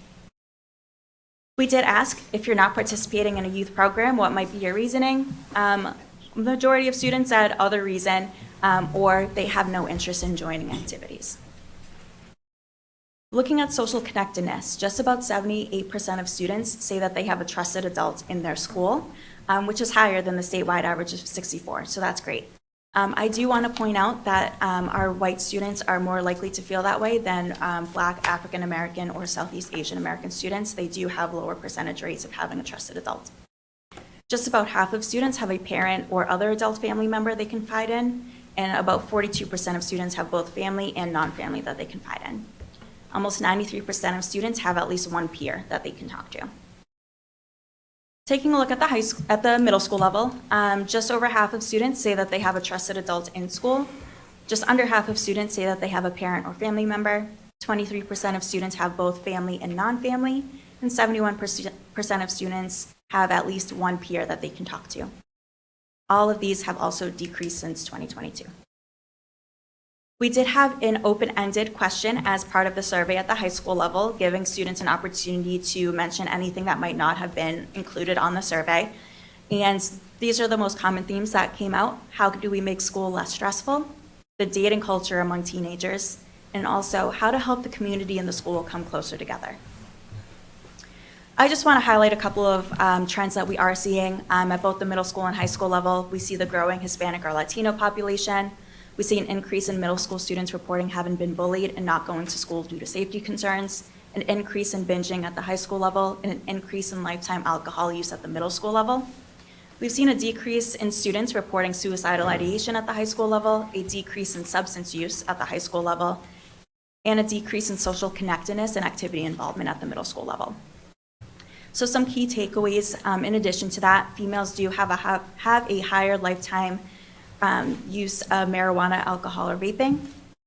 We did ask if you're not participating in a youth program, what might be your reasoning? Majority of students said other reason, or they have no interest in joining activities. Looking at social connectedness, just about 78% of students say that they have a trusted adult in their school, which is higher than the statewide average of 64, so that's great. I do want to point out that our white students are more likely to feel that way than Black, African American, or Southeast Asian American students. They do have lower percentage rates of having a trusted adult. Just about half of students have a parent or other adult family member they confide in, and about 42% of students have both family and non-family that they confide in. Almost 93% of students have at least one peer that they can talk to. Taking a look at the middle school level, just over half of students say that they have a trusted adult in school. Just under half of students say that they have a parent or family member. 23% of students have both family and non-family, and 71% of students have at least one peer that they can talk to. All of these have also decreased since 2022. We did have an open-ended question as part of the survey at the high school level, giving students an opportunity to mention anything that might not have been included on the survey. And these are the most common themes that came out. How do we make school less stressful? The dating culture among teenagers, and also how to help the community and the school come closer together. I just want to highlight a couple of trends that we are seeing at both the middle school and high school level. We see the growing Hispanic or Latino population. We see an increase in middle school students reporting having been bullied and not going to school due to safety concerns, an increase in binging at the high school level, and an increase in lifetime alcohol use at the middle school level. We've seen a decrease in students reporting suicidal ideation at the high school level, a decrease in substance use at the high school level, and a decrease in social connectedness and activity involvement at the middle school level. So some key takeaways, in addition to that, females do have a higher lifetime use of marijuana, alcohol, or vaping.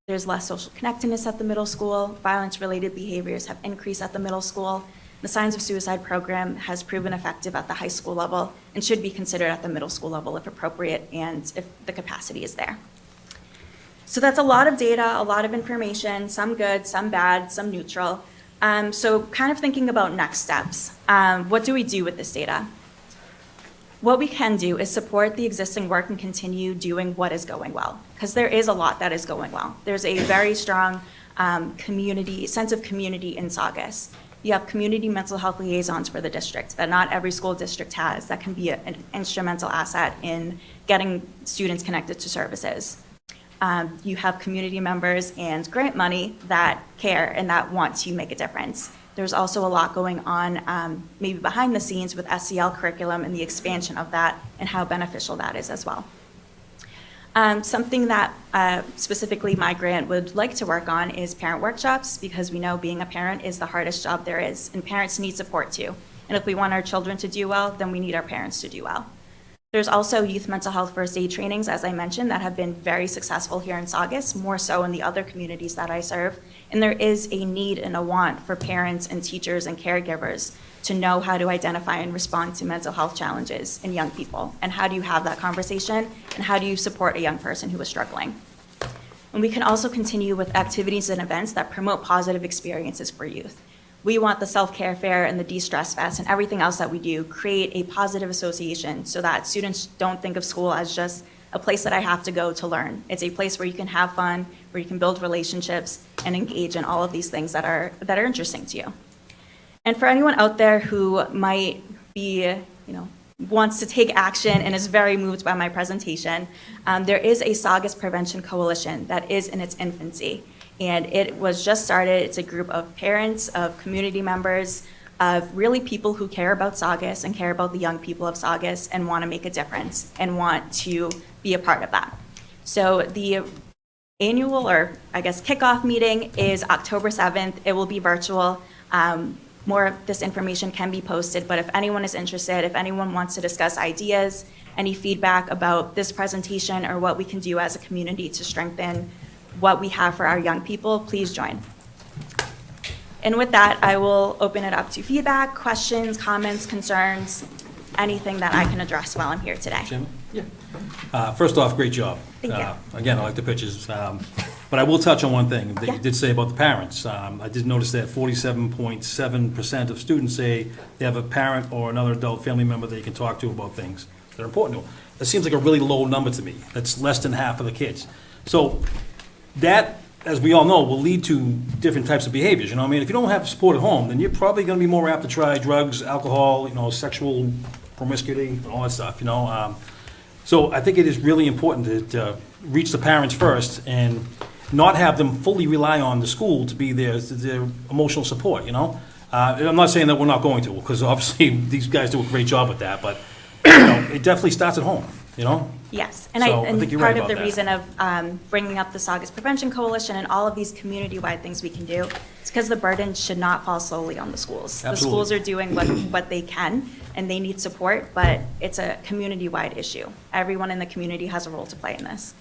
There's less social connectedness at the middle school. Violence-related behaviors have increased at the middle school. The Signs of Suicide program has proven effective at the high school level and should be considered at the middle school level if appropriate and if the capacity is there. So that's a lot of data, a lot of information, some good, some bad, some neutral. So kind of thinking about next steps. What do we do with this data? What we can do is support the existing work and continue doing what is going well, because there is a lot that is going well. There's a very strong sense of community in Saugus. You have community mental health liaisons for the district that not every school district has that can be an instrumental asset in getting students connected to services. You have community members and grant money that care and that want to make a difference. There's also a lot going on maybe behind the scenes with SEL curriculum and the expansion of that and how beneficial that is as well. Something that specifically my grant would like to work on is parent workshops, because we know being a parent is the hardest job there is, and parents need support too. And if we want our children to do well, then we need our parents to do well. There's also youth mental health first aid trainings, as I mentioned, that have been very successful here in Saugus, more so in the other communities that I serve. And there is a need and a want for parents and teachers and caregivers to know how to identify and respond to mental health challenges in young people. And how do you have that conversation? And how do you support a young person who is struggling? And we can also continue with activities and events that promote positive experiences for youth. We want the self-care fair and the de-stress fest and everything else that we do create a positive association so that students don't think of school as just a place that I have to go to learn. It's a place where you can have fun, where you can build relationships and engage in all of these things that are interesting to you. And for anyone out there who might be, wants to take action and is very moved by my presentation, there is a Saugus Prevention Coalition that is in its infancy. And it was just started. It's a group of parents, of community members, of really people who care about Saugus and care about the young people of Saugus and want to make a difference and want to be a part of that. So the annual, or I guess kickoff meeting is October 7th. It will be virtual. More of this information can be posted, but if anyone is interested, if anyone wants to discuss ideas, any feedback about this presentation or what we can do as a community to strengthen what we have for our young people, please join. And with that, I will open it up to feedback, questions, comments, concerns, anything that I can address while I'm here today. Jim? Yeah. First off, great job. Thank you. Again, I like the pictures. But I will touch on one thing that Yeah. you did say about the parents. I did notice that 47.7% of students say they have a parent or another adult family member they can talk to about things that are important to them. That seems like a really low number to me. That's less than half of the kids. So that, as we all know, will lead to different types of behaviors. You know, I mean, if you don't have support at home, then you're probably going to be more apt to try drugs, alcohol, sexual promiscuity, and all that stuff. So I think it is really important to reach the parents first and not have them fully rely on the school to be their emotional support. I'm not saying that we're not going to, because obviously these guys do a great job with that, but it definitely starts at home. Yes, and So I think you're right part of about the that. reason of bringing up the Saugus Prevention Coalition and all of these community-wide things we can do is because the burden should not fall solely on the schools. Absolutely. The schools are doing what they can, and they need support, but it's a community-wide issue. Everyone in the community has a role to play in this.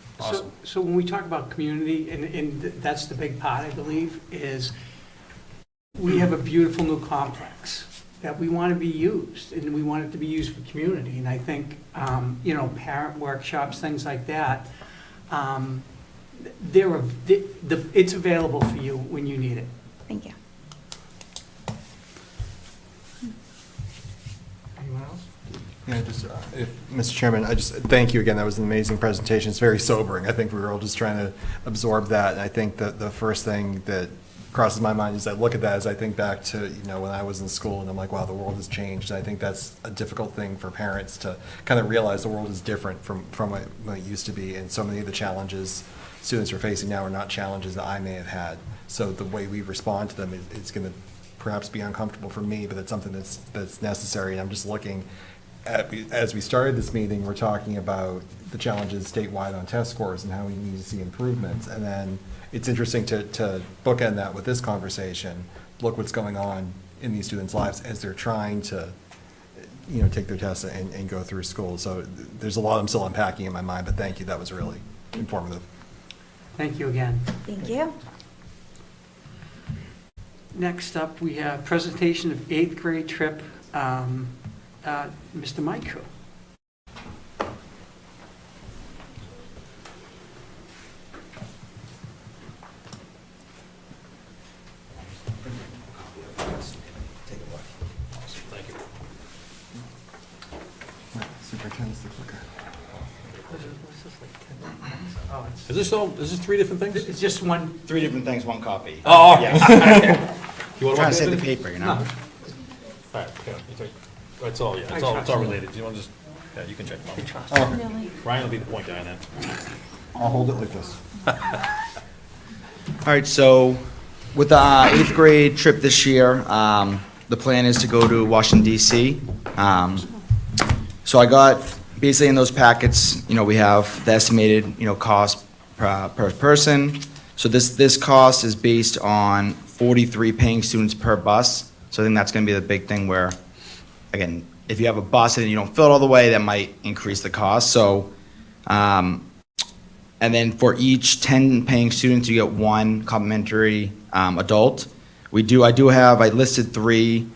So when we talk about community, and that's the big part, I believe, is we have a beautiful new complex that we want to be used, and we want it to be used for community. And I think, parent workshops, things like that, it's available for you when you need it. Thank you. Anyone else? Yeah, Mr. Chairman, I just thank you again. That was an amazing presentation. It's very sobering. I think we were all just trying to absorb that. And I think that the first thing that crosses my mind as I look at that is I think back to, when I was in school and I'm like, wow, the world has changed. And I think that's a difficult thing for parents to kind of realize the world is different from what it used to be. And so many of the challenges students are facing now are not challenges that I may have had. So the way we respond to them is going to perhaps be uncomfortable for me, but it's something that's necessary. And I'm just looking at, as we started this meeting, we're talking about the challenges statewide on test scores and how we need to see improvements. And then it's interesting to bookend that with this conversation, look what's going on in these students' lives as they're trying to, take their tests and go through school. So there's a lot I'm still unpacking in my mind, but thank you, that was really informative. Thank you again. Thank you. Next up, we have presentation of 8th grade trip, Mr. Michael. Thank you. Superintendent's the clicker. Is this 3 different things? It's just one, 3 different things, 1 copy. Oh, Yeah. You want Trying to save save the paper, All right, yeah, you take, it's all related. You want to just, yeah, you can check them out. Ryan will be the point guy then. I'll hold it like this. All right, so with the 8th grade trip this year, the plan is to go to Washington DC. So I got, basically in those packets, we have the estimated, cost per person. So this cost is based on 43 paying students per bus. So I think that's going to be the big thing where, again, if you have a bus and you don't fill it all the way, that might increase the cost. So, and then for each 10 paying students, you get 1 complimentary adult. I listed 3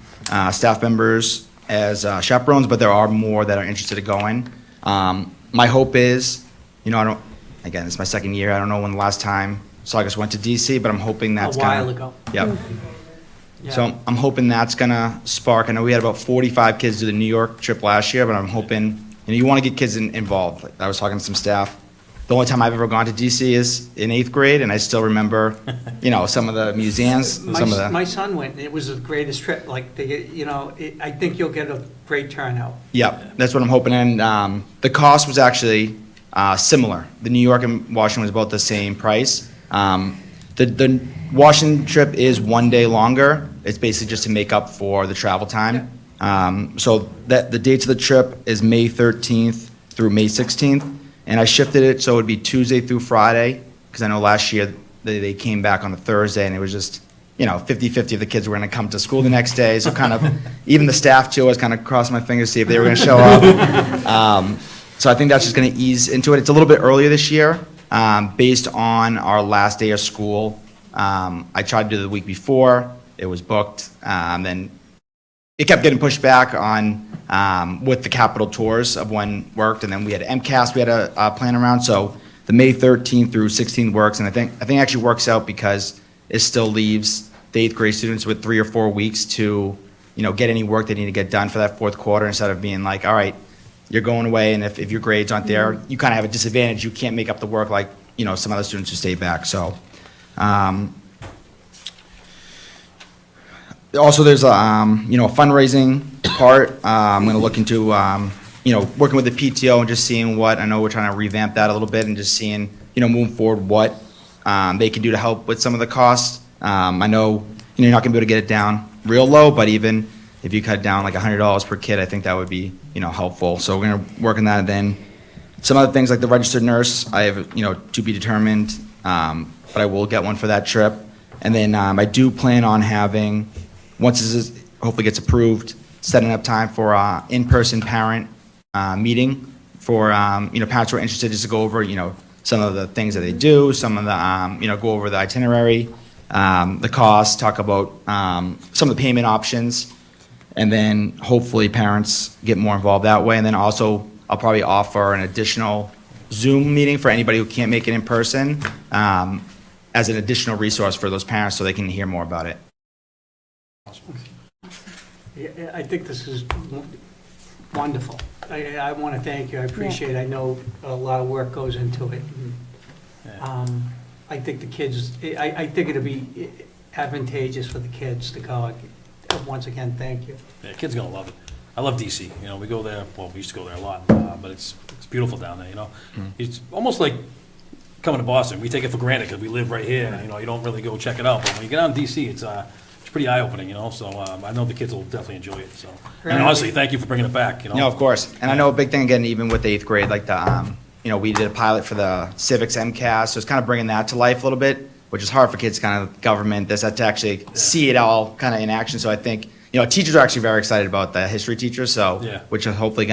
staff members as chaperones, but there are more that are interested in going. My hope is, again, it's my 2nd year. I don't know when the last time Saugus went to DC, but I'm hoping that's a while ago. Yep. Yeah. So I'm hoping that's gonna spark. I know we had about 45 kids do the New York trip last year, but I'm hoping, you want to get kids involved. Like, I was talking to some staff. The only time I've ever gone to DC is in 8th grade, and I still remember, some of the museums, My son went, and it was the greatest trip, I think you'll get a great turnout. Yep, that's what I'm hoping. And the cost was actually similar. The New York and Washington was about the same price. The Washington trip is 1 day longer. It's basically just to make up for the travel time. So the dates of the trip is May 13th through May 16th. And I shifted it so it would be Tuesday through Friday, because I know last year they came back on a Thursday, and it was just, 50-50 of the kids were going to come to school the next day, so kind of, even the staff too, I was kind of crossing my fingers to see if they were going to show up. So I think that's just going to ease into it. It's a little bit earlier this year, based on our last day of school. I tried to do it the week before, it was booked, then it kept getting pushed back on with the capital tours of when worked, and then we had MCAS we had a plan around, so the May 13th through 16th works, and I think it actually works out because it still leaves the 8th grade students with 3 or 4 weeks to, get any work they need to get done for that fourth quarter, instead of being like, all right, you're going away, and if your grades aren't there, you kind of have a disadvantage, you can't make up the work like, some other students who stay back, so. Also, there's a fundraising part. I'm going to look into, working with the PTO and just seeing what, I know we're trying to revamp that a little bit, and just seeing, moving forward, what they can do to help with some of the costs. I know, you're not going to be able to get it down real low, but even if you cut down like $100 per kid, I think that would be, helpful. So we're going to work on that. And then some other things like the registered nurse, I have, to be determined, but I will get one for that trip. And then I do plan on having, once this hopefully gets approved, setting up time for in-person parent meeting for, parents who are interested, just to go over, some of the things that they do, some of the, go over the itinerary, the cost, talk about some of the payment options, and then hopefully parents get more involved that way. And then also, I'll probably offer an additional Zoom meeting for anybody who can't make it in person, as an additional resource for those parents so they can hear more about it. Yeah, I think this is wonderful. I want to thank you, I appreciate it. I know a lot of work goes into it. I think the kids, I think it'll be advantageous for the kids to go. Once again, thank you. Yeah, kids are gonna love it. I love DC, we go there, well, we used to go there a lot, but it's beautiful down there, It's almost like coming to Boston. We take it for granted because we live right here, you don't really go check it out. But when you get out in DC, it's pretty eye-opening, so I know the kids will definitely enjoy it, so. And honestly, thank you for bringing it back, No, of course. And I know a big thing, again, even with the 8th grade, like the, we did a pilot for the civics MCAS, so it's kind of bringing that to life a little bit, which is hard for kids, kind of government, this, to actually see it all kind of in action. So I think, teachers are actually very excited about the history teachers, so, Yeah. which are hopefully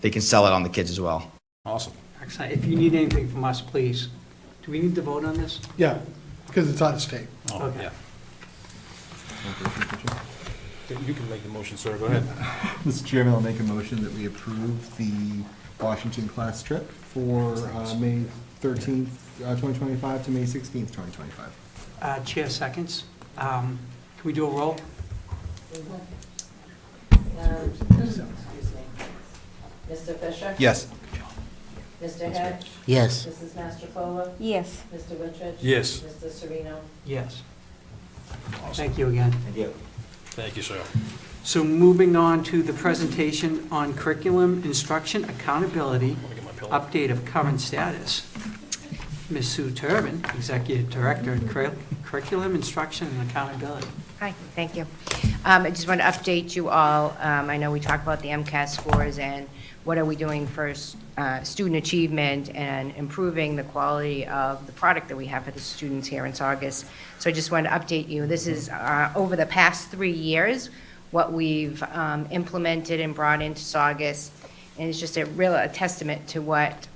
they can sell it on the kids as well. Awesome. Excellent. If you need anything from us, please. Do we need to vote on this? Yeah, because it's out of state. Oh, Okay. yeah. You can make the motion, sir, go ahead. Mr. Chairman, I'll make a motion that we approve the Washington class trip for May 13th, 2025 to May 16th, 2025. Chair seconds. Can we do a roll? Mr. Fisher? Yes. Mr. Head? Yes. Mrs. Mastrocola? Yes. Mr. Wittridge? Yes. Mr. Sereno? Yes. Thank you again. Thank you. Thank you, sir. So moving on to the presentation on curriculum, instruction, accountability, Let me get my pillow. update of current status. Ms. Sue Turbin, Executive Director of Curriculum, Instruction, and Accountability. Hi, thank you. I just want to update you all. I know we talked about the MCAS scores and what are we doing for student achievement and improving the quality of the product that we have for the students here in Saugus. So I just wanted to update you. This is over the past 3 years, what we've implemented and brought into Saugus. And it's just a testament to what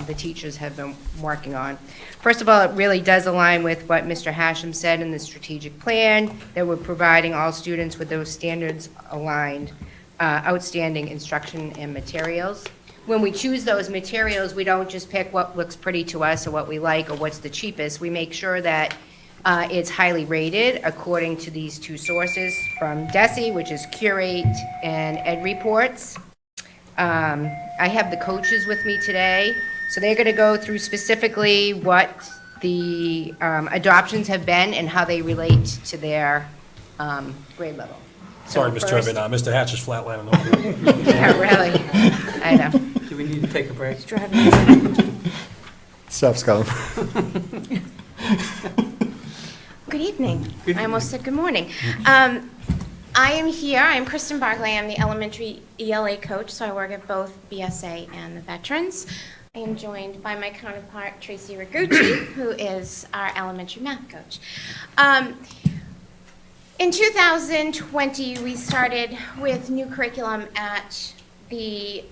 the teachers have been working on. First of all, it really does align with what Mr. Hashem said in the strategic plan, that we're providing all students with those standards aligned, outstanding instruction and materials. When we choose those materials, we don't just pick what looks pretty to us or what we like or what's the cheapest. We make sure that it's highly rated according to these 2 sources from DESE, which is Curate and Ed Reports. I have the coaches with me today, so they're going to go through specifically what the adoptions have been and how they relate to their grade level. Sorry, So Ms. first- Turbin, Mr. Hatch is flatlining over. Yeah, really. I know. Do we need to take a break? Stuff's going. Good evening. Good I almost evening. said good morning. I am here, I'm Kristen Barclay, I'm the elementary ELA coach, so I work at both BSA and the veterans. I am joined by my counterpart, Tracy Rigucci, who is our elementary math coach. In 2020, we started with new curriculum at the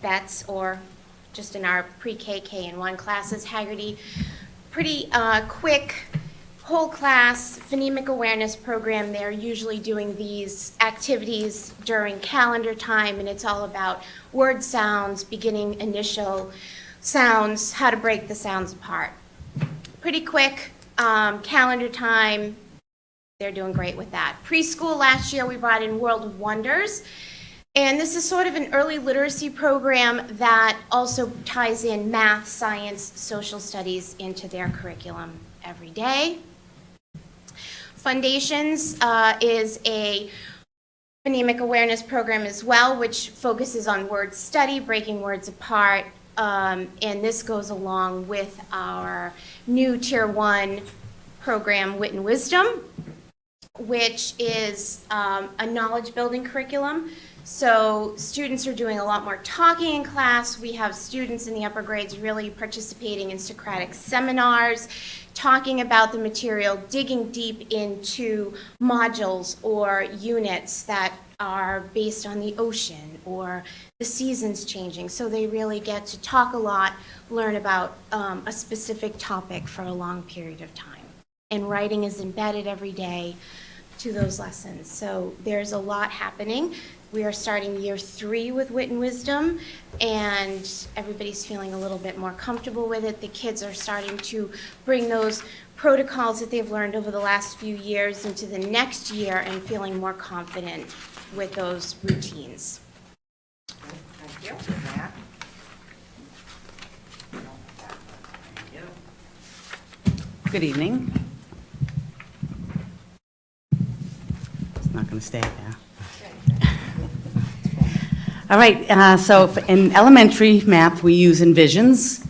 VETS, or just in our pre-K, K and 1 classes. Haggerty, pretty quick, whole class phonemic awareness program. They're usually doing these activities during calendar time, and it's all about word sounds, beginning initial sounds, how to break the sounds apart. Pretty quick, calendar time. They're doing great with that. Preschool last year, we brought in World of Wonders. And this is sort of an early literacy program that also ties in math, science, social studies into their curriculum every day. Foundations is a phonemic awareness program as well, which focuses on word study, breaking words apart. And this goes along with our new Tier 1 program, Wit and Wisdom, which is a knowledge-building curriculum. So students are doing a lot more talking in class. We have students in the upper grades really participating in Socratic seminars, talking about the material, digging deep into modules or units that are based on the ocean or the seasons changing. So they really get to talk a lot, learn about a specific topic for a long period of time. And writing is embedded every day to those lessons. So there's a lot happening. We are starting year 3 with Wit and Wisdom, and everybody's feeling a little bit more comfortable with it. The kids are starting to bring those protocols that they've learned over the last few years into the next year and feeling more confident with those routines. Thank you. Matt? Good evening. It's not going to stay there. All right, so in elementary math, we use Envisions.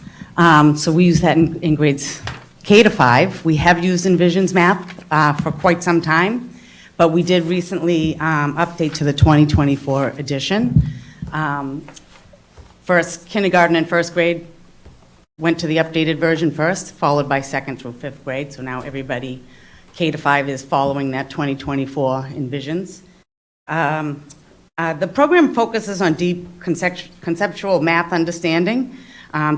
So we use that in grades K to 5. We have used Envisions math for quite some time, but we did recently update to the 2024 edition. First, kindergarten and first grade went to the updated version first, followed by 2nd through 5th grade. So now everybody K to 5 is following that 2024 Envisions. The program focuses on deep conceptual math understanding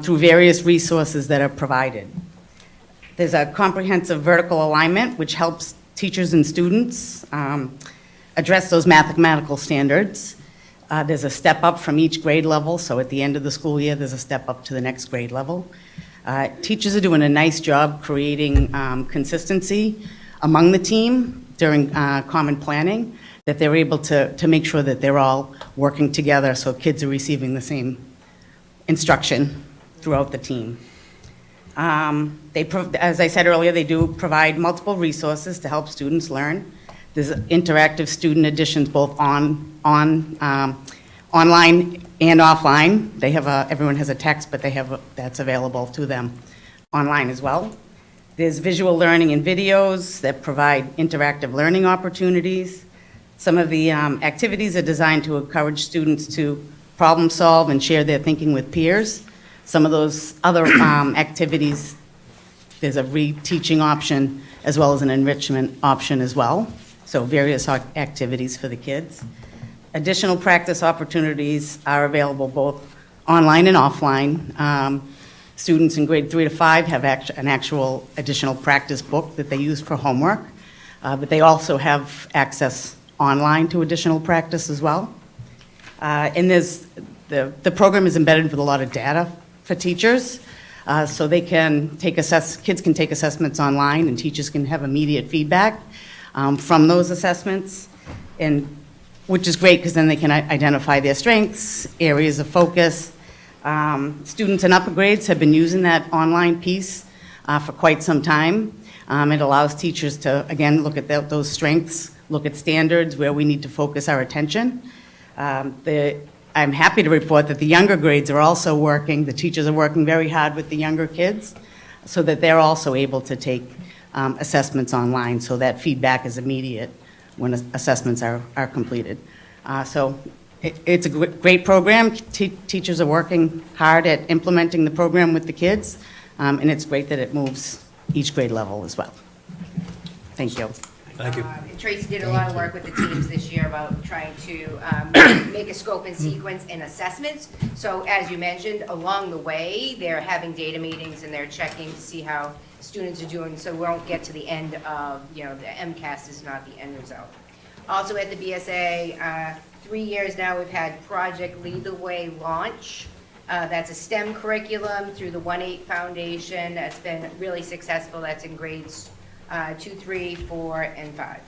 through various resources that are provided. There's a comprehensive vertical alignment, which helps teachers and students address those mathematical standards. There's a step up from each grade level, so at the end of the school year, there's a step up to the next grade level. Teachers are doing a nice job creating consistency among the team during common planning, that they're able to make sure that they're all working together so kids are receiving the same instruction throughout the team. As I said earlier, they do provide multiple resources to help students learn. There's interactive student editions both online and offline. They have everyone has a text, but that's available to them online as well. There's visual learning and videos that provide interactive learning opportunities. Some of the activities are designed to encourage students to problem solve and share their thinking with peers. Some of those other activities, there's a reteaching option as well as an enrichment option as well. So various activities for the kids. Additional practice opportunities are available both online and offline. Students in grade 3 to 5 have an actual additional practice book that they use for homework, but they also have access online to additional practice as well. And the program is embedded with a lot of data for teachers, so they can kids can take assessments online, and teachers can have immediate feedback from those assessments, and which is great because then they can identify their strengths, areas of focus. Students in upper grades have been using that online piece for quite some time. It allows teachers to, again, look at those strengths, look at standards where we need to focus our attention. I'm happy to report that the younger grades are also working. The teachers are working very hard with the younger kids so that they're also able to take assessments online, so that feedback is immediate when assessments are completed. So It's a great program. Teachers are working hard at implementing the program with the kids, and it's great that it moves each grade level as well. Thank you. Thank you. Tracy did a lot of work with the teams this year about trying to make a scope and sequence in assessments. So as you mentioned, along the way, they're having data meetings and they're checking to see how students are doing, so we won't get to the end of, the MCAS is not the end result. Also at the BSA, 3 years now, we've had Project Lead the Way launch. That's a STEM curriculum through the 1-8 Foundation. That's been really successful. That's in grades 2, 3, 4, and 5.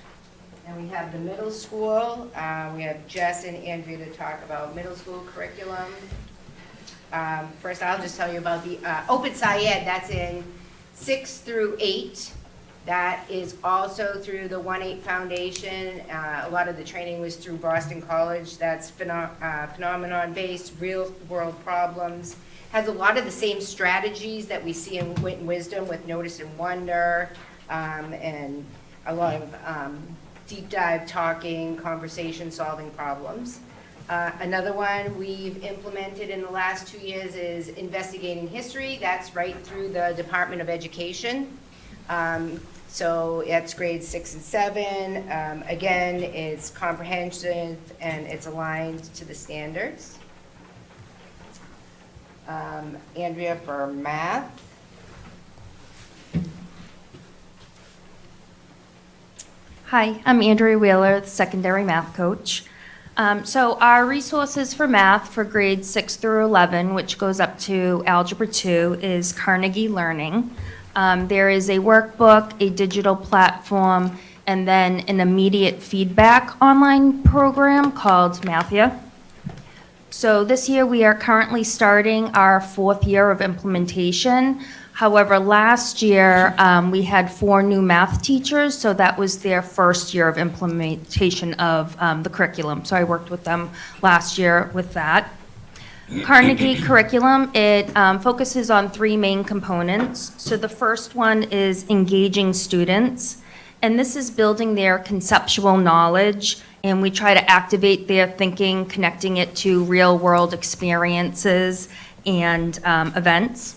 And we have the middle school. We have Jess and Andrea to talk about middle school curriculum. First, I'll just tell you about the Open SciEd. That's in 6 through 8. That is also through the 1-8 Foundation. A lot of the training was through Boston College. That's phenomenon-based, real-world problems. Has a lot of the same strategies that we see in Wit and Wisdom with Notice and Wonder, and a lot of deep dive talking, conversation, solving problems. Another one we've implemented in the last 2 years is Investigating History. That's right through the Department of Education. So it's grades 6 and 7. Again, it's comprehensive and it's aligned to the standards. Andrea for math. Hi, I'm Andrea Wheeler, the secondary math coach. So our resources for math for grades 6 through 11, which goes up to Algebra 2, is Carnegie Learning. There is a workbook, a digital platform, and then an immediate feedback online program called Mathia. So this year we are currently starting our 4th year of implementation. However, last year we had 4 new math teachers, so that was their first year of implementation of the curriculum. So I worked with them last year with that. Carnegie curriculum, it focuses on 3 main components. So the first one is engaging students, and this is building their conceptual knowledge, and we try to activate their thinking, connecting it to real-world experiences and events.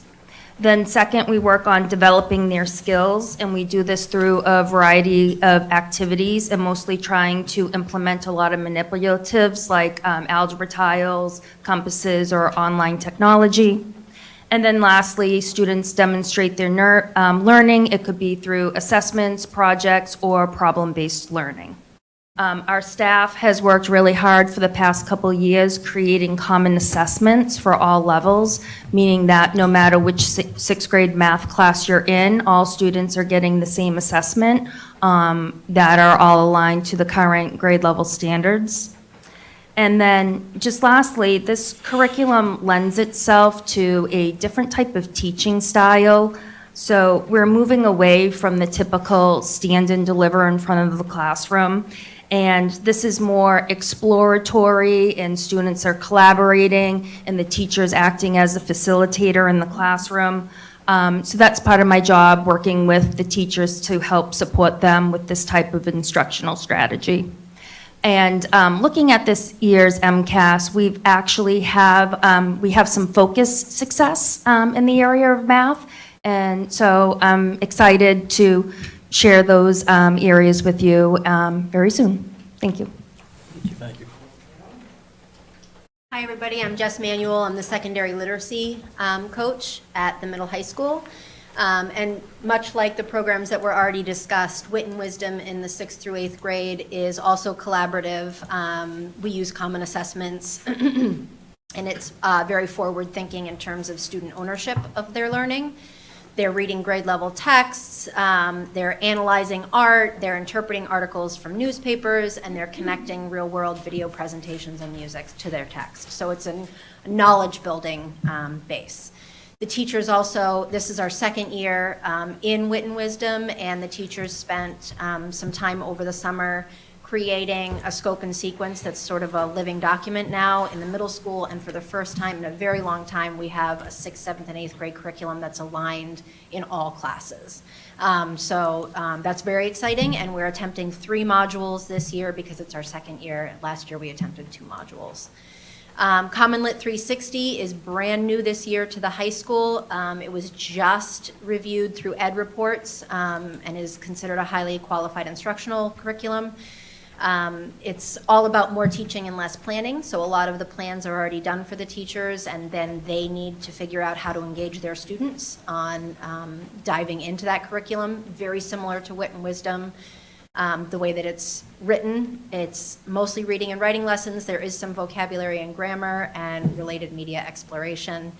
Then second, we work on developing their skills, and we do this through a variety of activities and mostly trying to implement a lot of manipulatives like algebra tiles, compasses, or online technology. And then lastly, students demonstrate their learning. It could be through assessments, projects, or problem-based learning. Our staff has worked really hard for the past couple years creating common assessments for all levels, meaning that no matter which 6th grade math class you're in, all students are getting the same assessment that are all aligned to the current grade level standards. And then just lastly, this curriculum lends itself to a different type of teaching style. So we're moving away from the typical stand and deliver in front of the classroom. And this is more exploratory, and students are collaborating, and the teacher's acting as a facilitator in the classroom. So that's part of my job, working with the teachers to help support them with this type of instructional strategy. And looking at this year's MCAS, we have some focused success in the area of math. And so I'm excited to share those areas with you very soon. Thank you. Thank you. Hi, everybody. I'm Jess Manuel. I'm the secondary literacy coach at the middle high school. And much like the programs that were already discussed, Wit and Wisdom in the 6th through 8th grade is also collaborative. We use common assessments, and it's very forward-thinking in terms of student ownership of their learning. They're reading grade level texts, they're analyzing art, they're interpreting articles from newspapers, and they're connecting real-world video presentations and music to their text. So it's a knowledge-building base. The teachers also, this is our 2nd year in Wit and Wisdom, and the teachers spent some time over the summer creating a scope and sequence that's sort of a living document now in the middle school, and for the first time in a very long time, we have a 6th, 7th, and 8th grade curriculum that's aligned in all classes. That's very exciting, and we're attempting 3 modules this year because it's our second year. Last year, we attempted 2 modules. Common Lit 360 is brand new this year to the high school. It was just reviewed through Ed Reports and is considered a highly qualified instructional curriculum. It's all about more teaching and less planning, so a lot of the plans are already done for the teachers, and then they need to figure out how to engage their students on diving into that curriculum, very similar to Wit and Wisdom. The way that it's written, it's mostly reading and writing lessons. There is some vocabulary and grammar and related media exploration.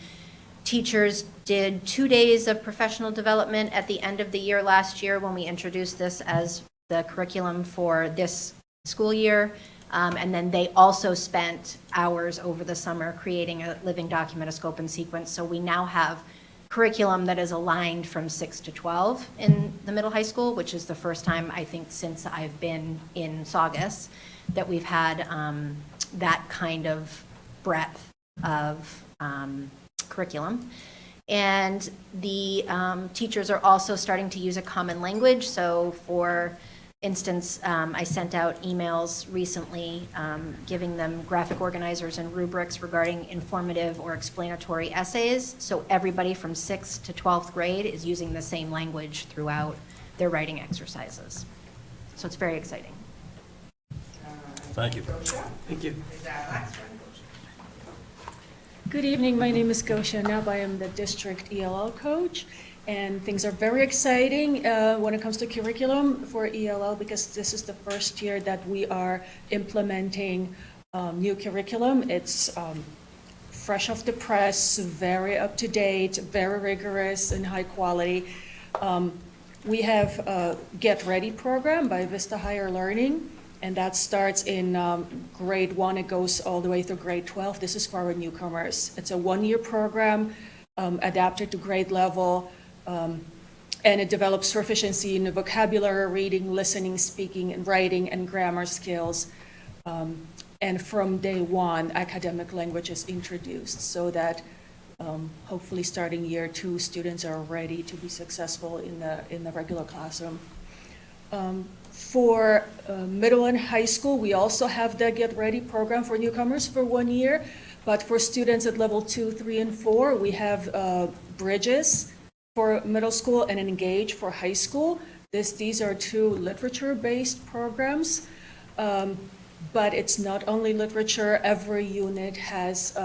Teachers did 2 days of professional development at the end of the year last year when we introduced this as the curriculum for this school year. And then they also spent hours over the summer creating a living document, a scope and sequence. So we now have curriculum that is aligned from 6 to 12 in the middle high school, which is the first time, I think, since I've been in Saugus, that we've had that kind of breadth of curriculum. And the teachers are also starting to use a common language. So for instance, I sent out emails recently giving them graphic organizers and rubrics regarding informative or explanatory essays. So everybody from 6th to 12th grade is using the same language throughout their writing exercises. So it's very exciting. Thank you. Thank you. Good evening, my name is Gosha Nab. I am the district ELL coach, and things are very exciting when it comes to curriculum for ELL because this is the first year that we are implementing new curriculum. It's fresh off the press, very up to date, very rigorous and high quality. We have a Get Ready program by Vista Higher Learning, and that starts in grade 1. It goes all the way through grade 12. This is for our newcomers. It's a 1-year program adapted to grade level, and it develops proficiency in the vocabulary, reading, listening, speaking, and writing, and grammar skills. And from day 1, academic language is introduced so that hopefully starting year 2, students are ready to be successful in the regular classroom. For middle and high school, we also have the Get Ready program for newcomers for 1 year. But for students at level 2, 3, and 4, we have Bridges for middle school and Engage for high school. These are 2 literature-based programs. But it's not only literature. Every unit has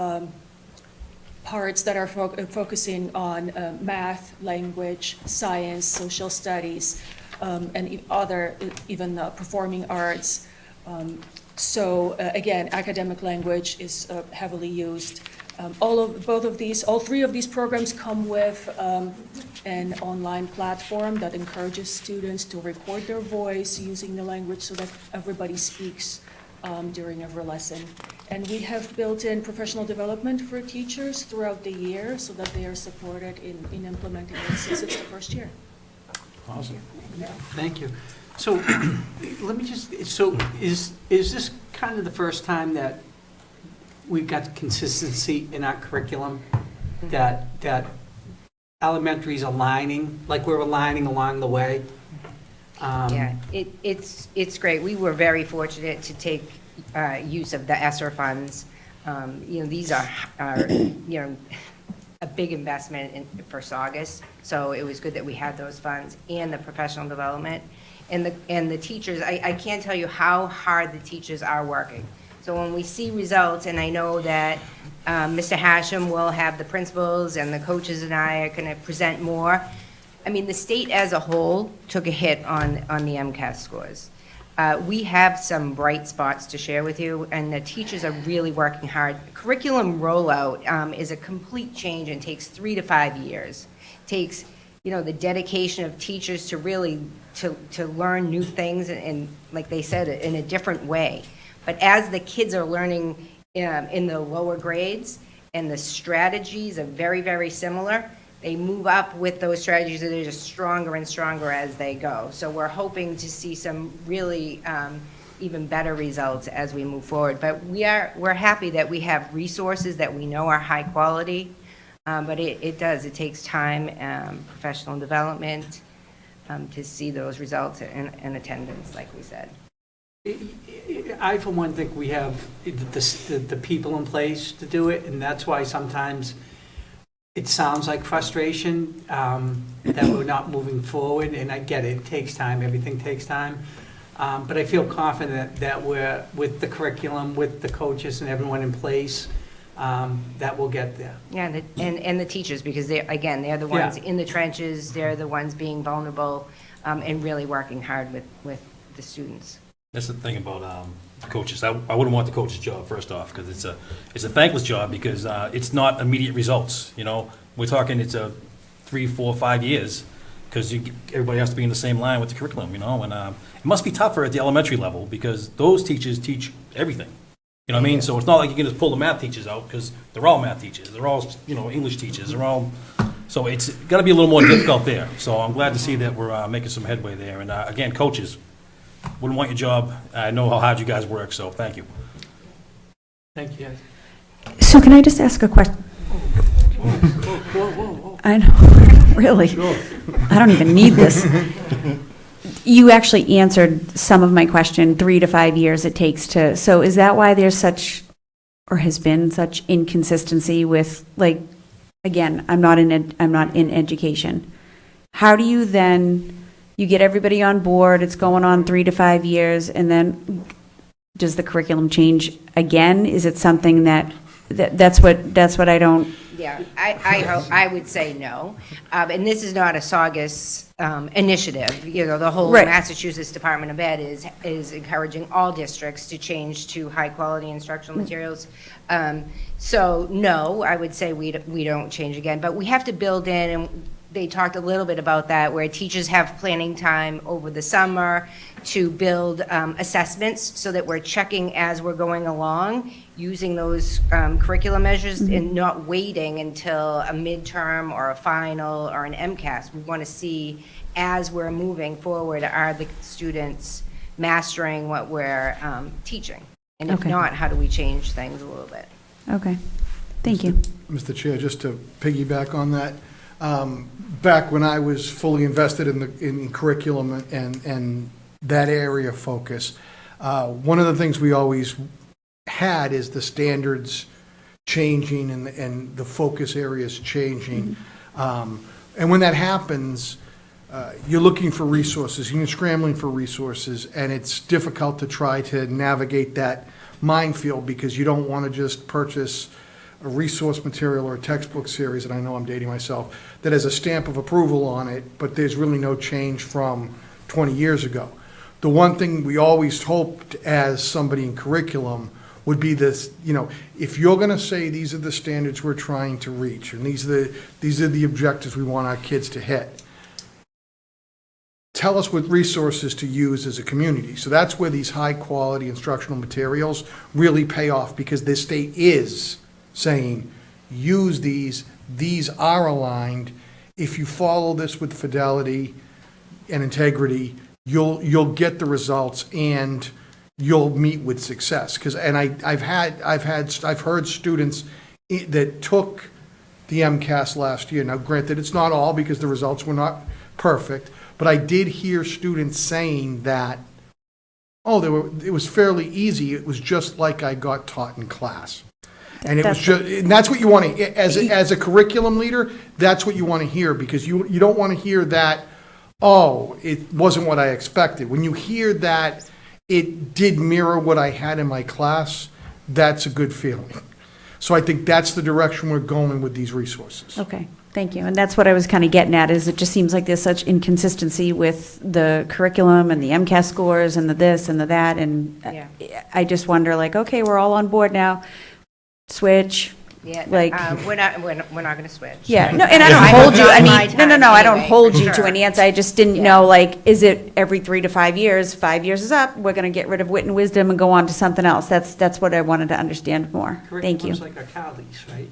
parts that are focusing on math, language, science, social studies, and other, even performing arts. Again, academic language is heavily used. All 3 of these programs come with an online platform that encourages students to record their voice using the language so that everybody speaks during every lesson. And we have built in professional development for teachers throughout the year so that they are supported in implementing it since it's the first year. Awesome. Thank you. So let me is this kind of the first time that we've got consistency in our curriculum, that elementary is aligning, like we're aligning along the way? Yeah, it's great. We were very fortunate to take use of the ESSER funds. These are a big investment for Saugus, so it was good that we had those funds and the professional development. And the teachers, I can't tell you how hard the teachers are working. So when we see results, and I know that Mr. Hashem will have the principals and the coaches and I are going to present more. I mean, the state as a whole took a hit on the MCAS scores. We have some bright spots to share with you, and the teachers are really working hard. Curriculum rollout is a complete change and takes 3 to 5 years. It takes, the dedication of teachers to really to learn new things and, like they said, in a different way. But as the kids are learning in the lower grades and the strategies are very, very similar, they move up with those strategies that are just stronger and stronger as they go. So we're hoping to see some really even better results as we move forward. But we're happy that we have resources that we know are high quality, but it takes time, professional development, to see those results in attendance, like we said. I, for one, think we have the people in place to do it, and that's why sometimes it sounds like frustration that we're not moving forward, and I get it, it takes time, everything takes time. But I feel confident that we're, with the curriculum, with the coaches and everyone in place, that we'll get there. Yeah, and the teachers, because they're the ones Yeah. in the trenches, they're the ones being vulnerable, and really working hard with the students. That's the thing about coaches. I wouldn't want the coach's job, first off, because it's a thankless job, because it's not immediate results, you know? We're talking, it's a 3, 4, 5 years, because everybody has to be in the same line with the curriculum, you know? And it must be tougher at the elementary level, because those teachers teach everything. You know what I mean? So it's not like you can just pull the math teachers out, because they're all math teachers. They're all, English teachers. They're all, so it's got to be a little more difficult there. So I'm glad to see that we're making some headway there. And again, coaches, wouldn't want your job. I know how hard you guys work, so thank you. Thank you, guys. So can I just ask a question? Whoa. I know, really. I don't even need this. You actually answered some of my question, 3 to 5 years it takes to, so is that why there's such, or has been such inconsistency with, like, again, I'm not in education. How do you then, you get everybody on board, it's going on 3 to 5 years, and then does the curriculum change again? Is it something that's what I don't. Yeah, I would say no. And this is not a Saugus initiative. The whole Right. Massachusetts Department of Ed is encouraging all districts to change to high-quality instructional materials. So, no, I would say we don't change again. But we have to build in, and they talked a little bit about that, where teachers have planning time over the summer to build assessments so that we're checking as we're going along, using those curriculum measures and not waiting until a midterm or a final or an MCAS. We want to see, as we're moving forward, are the students mastering what we're teaching? And if Okay. not, how do we change things a little bit? Okay, thank you. Mr. Chair, just to piggyback on that, back when I was fully invested in curriculum and that area of focus, one of the things we always had is the standards changing and the focus areas changing. And when that happens, you're looking for resources, you're scrambling for resources, and it's difficult to try to navigate that minefield because you don't want to just purchase a resource material or a textbook series, and I know I'm dating myself, that has a stamp of approval on it, but there's really no change from 20 years ago. The one thing we always hoped as somebody in curriculum would be this, if you're going to say these are the standards we're trying to reach, and these are the objectives we want our kids to hit, tell us what resources to use as a community. So that's where these high-quality instructional materials really pay off, because the state is saying, use these are aligned. If you follow this with fidelity and integrity, you'll get the results and you'll meet with success. I've heard students that took the MCAS last year. Now, granted, it's not all because the results were not perfect, but I did hear students saying that, it was fairly easy. It was just like I got taught in class. And and that's what you want to, as a curriculum leader, that's what you want to hear, because you don't want to hear that, it wasn't what I expected. When you hear that it did mirror what I had in my class, that's a good feeling. So I think that's the direction we're going with these resources. Okay, thank you. And that's what I was kind of getting at, is it just seems like there's such inconsistency with the curriculum and the MCAS scores and the this and the that, and Yeah. I just wonder, okay, we're all on board now, switch. Yeah, Like- we're not going to switch. Yeah, no, and I don't I hold hope you, not I my mean, no, time I don't anyway, hold for you to sure. an answer, I just didn't know, is it every 3 to 5 years, 5 years is up, we're gonna get rid of wit and wisdom and go on to something else, that's what I wanted to understand more. Thank you. Curriculum's like our car lease, right?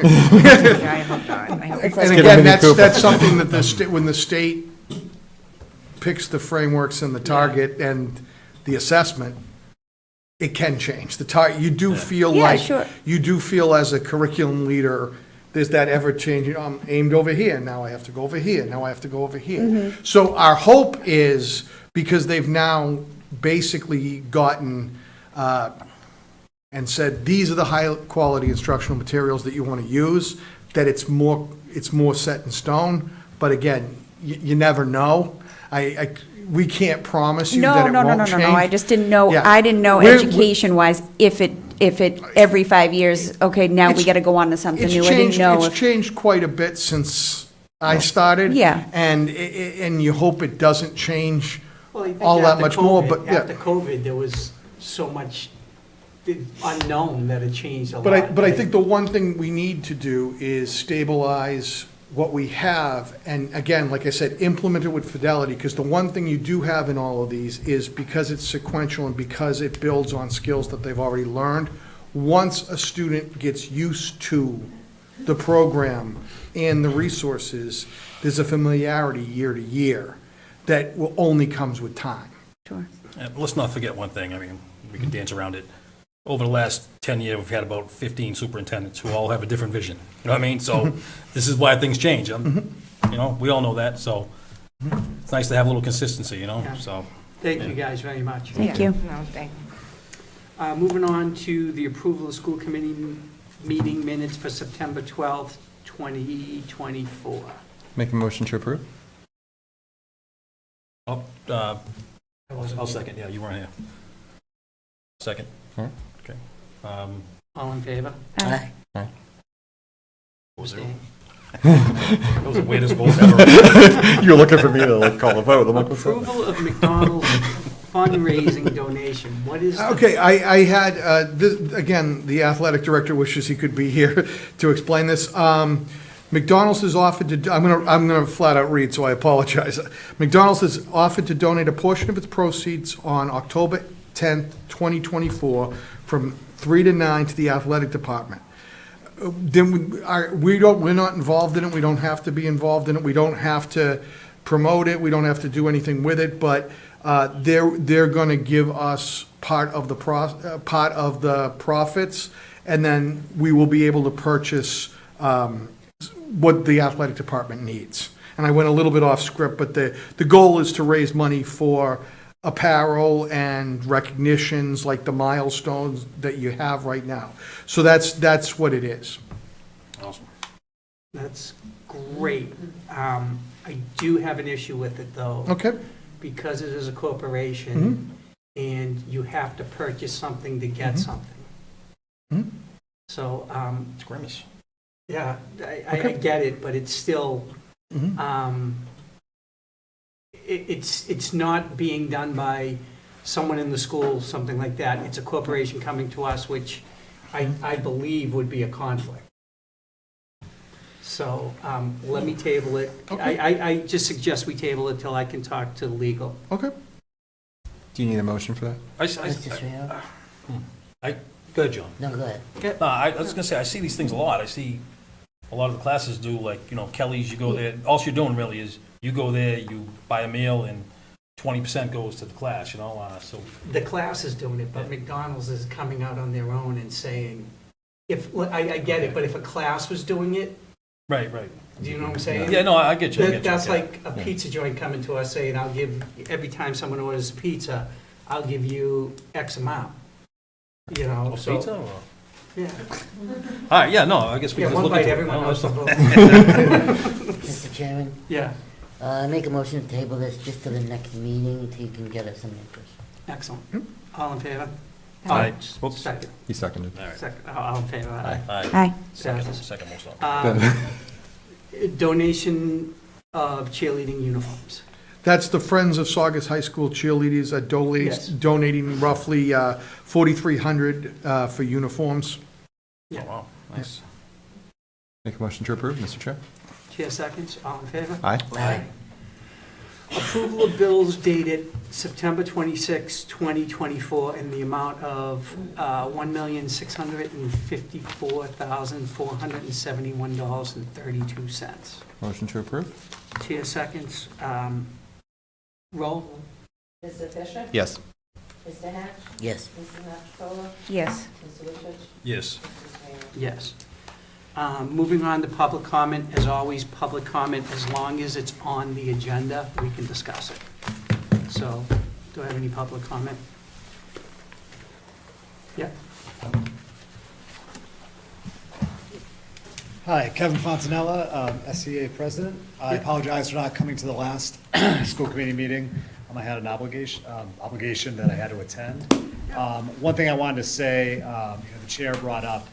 Yeah, I hope not. I hope- And again, that's something that when the state picks the frameworks and the target and the assessment, it can change. You do feel Yeah, like, sure. you do feel as a curriculum leader, there's that ever-changing, I'm aimed over here, now I have to go over here, now I have to go over here. Mm-hmm. So our hope is, because they've now basically gotten, and said, these are the high-quality instructional materials that you want to use, that it's more set in stone. But again, you never know. We can't promise you that it won't change. No, I just didn't know, Yeah. I didn't know We're- education-wise, if it, every 5 years, okay, now we It's- gotta go on to something It's new. I didn't changed, know it's if, changed quite a bit since I started. Yeah. And you hope it doesn't change Well, I think all that after much more, COVID- but yeah. After COVID, there was so much unknown that it changed a lot. But I think the one thing we need to do is stabilize what we have, and again, like I said, implement it with fidelity, because the one thing you do have in all of these is, because it's sequential and because it builds on skills that they've already learned, once a student gets used to the program and the resources, there's a familiarity year to year that will only comes with time. sure. But let's not forget one thing, I mean, we can dance around it. Over the last 10 years, we've had about 15 superintendents who all have a different vision. You know what I mean? So this is why things change. You know, we all know that, so it's nice to have a little consistency, you know, Yeah. so. Thank you guys very much. Thank you. No, thank Moving on to the approval of school committee meeting minutes for September 12th, 2024. Make a motion to approve? I'll second, yeah, you weren't here. Second. All right. Okay. All in favor? Aye. What was it? Abstain. That was the weirdest vote ever. You're looking for me to like call a vote. I'm like, what's that? Approval of McDonald's fundraising donation. What is? the- Okay, I had, again, the athletic director wishes he could be here to explain this. McDonald's has offered to, I'm gonna flat out read, so I apologize. McDonald's has offered to donate a portion of its proceeds on October 10th, 2024, from 3 to 9 to the athletic department. Then we're not involved in it, we don't have to be involved in it, we don't have to promote it, we don't have to do anything with it, but they're gonna give us part of the profits, and then we will be able to purchase what the athletic department needs. And I went a little bit off script, but the goal is to raise money for apparel and recognitions, like the milestones that you have right now. So that's what it is. Awesome. That's great. I do have an issue with it, though. Okay? Because it is a corporation, and you have to purchase something to get something. Mhm. So, It's grimace. yeah, I Okay. get it, but it's still, Mhm. it's not being done by someone in the school, something like that. It's a corporation coming to us, which I believe would be a conflict. So, let me table it. Okay. I just suggest we table it till I can talk to legal. Okay. Do you need a motion for that? Mr. Triano? Go ahead, John. No, go ahead. I was gonna say, I see these things a lot. I see a lot of the classes do, like, you know, Kelly's, you go there, all you're doing really is, you go there, you buy a meal, and 20% goes to the class, you know, so. The class is doing it, but McDonald's is coming out on their own and saying, I get it, but if a class was doing it, Right. do you know what I'm saying? Yeah, no, I get you. That's yeah. like a pizza joint coming to us saying, I'll give, every time someone orders pizza, I'll give you X amount. You know, Oh, so. pizza or? Yeah. All right, yeah, no, I guess we Yeah, can one look bite, into it. everyone No, knows the that's- vote. Mr. Chairman, Yeah, make a motion to table this just to the next meeting until you can get us some answers. excellent. All in favor? Aye. Oh, Oops. Second, He seconded. All right. second, all in favor, aye. Aye. Second most of them. Donation of cheerleading uniforms. That's the Friends of Saugus High School cheerleaders are Yes. donating roughly $4,300 for uniforms. Yeah. Oh, wow, nice. Make a motion to approve, Mr. Chair? Chair seconds, all in favor? Aye. Aye. Approval of bills dated September 26, 2024, in the amount of $1,654,471.32. Motion to approve? Chair seconds, roll. Mr. Fisher? Yes. Mr. Hatch? Yes. Mrs. Naftrola? Yes. Mr. Wishick? Yes. Mrs. Kramer? Yes. Moving on to public comment, as always, public comment, as long as it's on the agenda, we can discuss it. So, do I have any public comment? Yeah. Hi, Kevin Fontanella, SEA President. I apologize for not coming to the last school committee meeting. I had an obligation that I had to attend. One thing I wanted to say, the chair brought up,